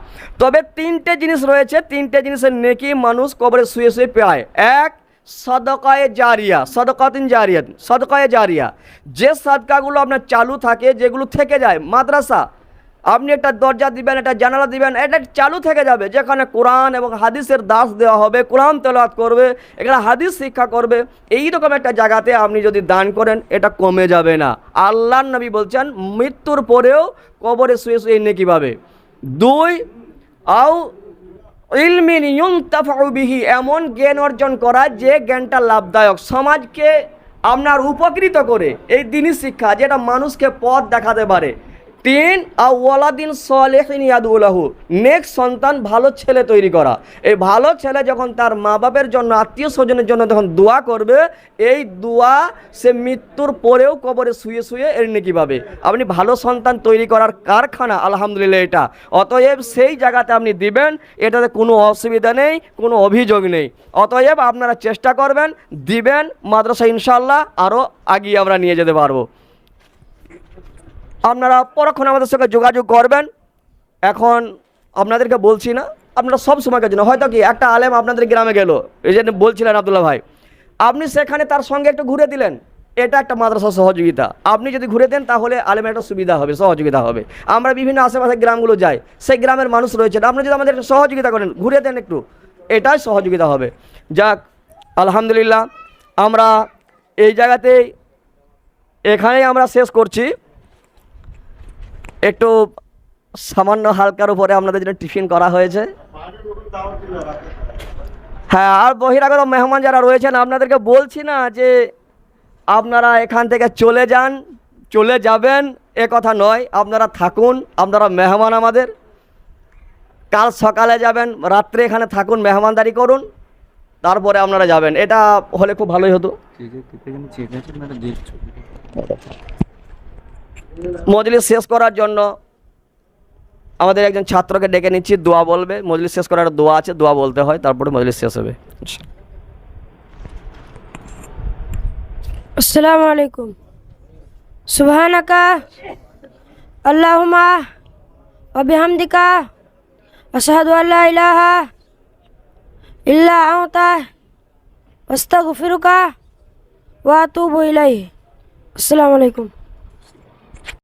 তবে তিনটে জিনিস রয়েছে, তিনটে জিনিসের নেকি মানুষ কবরে শুয়ে শুয়ে পায়। এক, সদকায়ে জারিয়া, সদকাতিন জারিয়া, সদকায়ে জারিয়া, যে সাদকাগুলো আপনার চালু থাকে, যেগুলো থেকে যায়। মাদ্রাসা আপনি একটা দরজা দিবেন, একটা জানালা দিবেন, এটা চালু থেকে যাবে, যেখানে কোরআন এবং হাদিসের দাস দেওয়া হবে, কোরআন তেলাওয়াত করবে, এখানে হাদিস শিক্ষা করবে। এই রকম একটা জায়গাতে আপনি যদি দান করেন এটা কমে যাবে না। আল্লাহর নবী বলছেন মৃত্যুর পরেও কবরে শুয়ে শুয়ে নেকি পাবে। দুই, আও ইলমিন ইউনতাফাউ বিহি, এমন জ্ঞান অর্জন করা যে জ্ঞানটা লাভদায়ক, সমাজকে আপনার উপকৃত করে, এই দিনই শিক্ষা যেটা মানুষকে পথ দেখাতে পারে। তিন, আওয়ালাদিন সালেহিন ইয়াদুলাহু, নেক্সট সন্তান, ভালো ছেলে তৈরি করা। এই ভালো ছেলে যখন তার মা বাপের জন্য, আত্মীয় স্বজনের জন্য যখন দোয়া করবে, এই দোয়া সে মৃত্যুর পরেও কবরে শুয়ে শুয়ে এর নেকি পাবে। আপনি ভালো সন্তান তৈরি করার কারখানা আলহামদুলিল্লাহ এটা। অতএব সেই জায়গাতে আপনি দিবেন, এটাতে কোনো অসুবিধা নেই, কোনো অভিযোগ নেই। অতএব আপনারা চেষ্টা করবেন, দিবেন, মাদ্রাসা ইনশাআল্লাহ আরও আগিয়ে আমরা নিয়ে যেতে পারবো। আপনারা পরক্ষণে আমাদের সঙ্গে যোগাযোগ করবেন। এখন আপনাদেরকে বলছি না, আপনারা সব সময়কার জন্য, হয়তো কি একটা আলেম আপনাদের গ্রামে গেল, এই জন্য বলছিলেন আব্দুল্লাহ ভাই, আপনি সেখানে তার সঙ্গে একটু ঘুরে দিলেন, এটা একটা মাদ্রাসা সহযোগিতা। আপনি যদি ঘুরে দেন তাহলে আলেমের একটা সুবিধা হবে, সহযোগিতা হবে। আমরা বিভিন্ন আশেপাশে গ্রামগুলো যাই, সেই গ্রামের মানুষ রয়েছেন, আপনি যদি আমাদের সহযোগিতা করেন, ঘুরে দেন একটু, এটাই সহযোগিতা হবে। যাক আলহামদুলিল্লাহ, আমরা এই জায়গাতেই এখানেই আমরা শেষ করছি। একটু সামান্য হালকার উপরে আপনাদের জন্য টিফিন করা হয়েছে। হ্যাঁ, আর বহিরাগত মেহমান যারা রয়েছেন আপনাদেরকে বলছি না যে আপনারা এখান থেকে চলে যান, চলে যাবেন, এ কথা নয়। আপনারা থাকুন, আপনারা মেহমান আমাদের। কাল সকালে যাবেন, রাত্রে এখানে থাকুন, মেহমানদারি করুন, তারপরে আপনারা যাবেন। এটা হলে খুব ভালোই হতো। মজলিস শেষ করার জন্য আমাদের একজন ছাত্রকে ডেকে নিচ্ছি, দোয়া বলবে। মজলিস শেষ করার দোয়া আছে, দোয়া বলতে হয়, তারপরে মজলিস শেষ হবে। আসসালামু আলাইকুম। সুবহানাকা আল্লাহুম্মা ওয়া বিহামদিকা আশহাদু আল্লা ইলাহা ইল্লা আনতা আস্তাগফিরুকা ওয়া আতুবু ইলাইহি। আসসালামু আলাইকুম।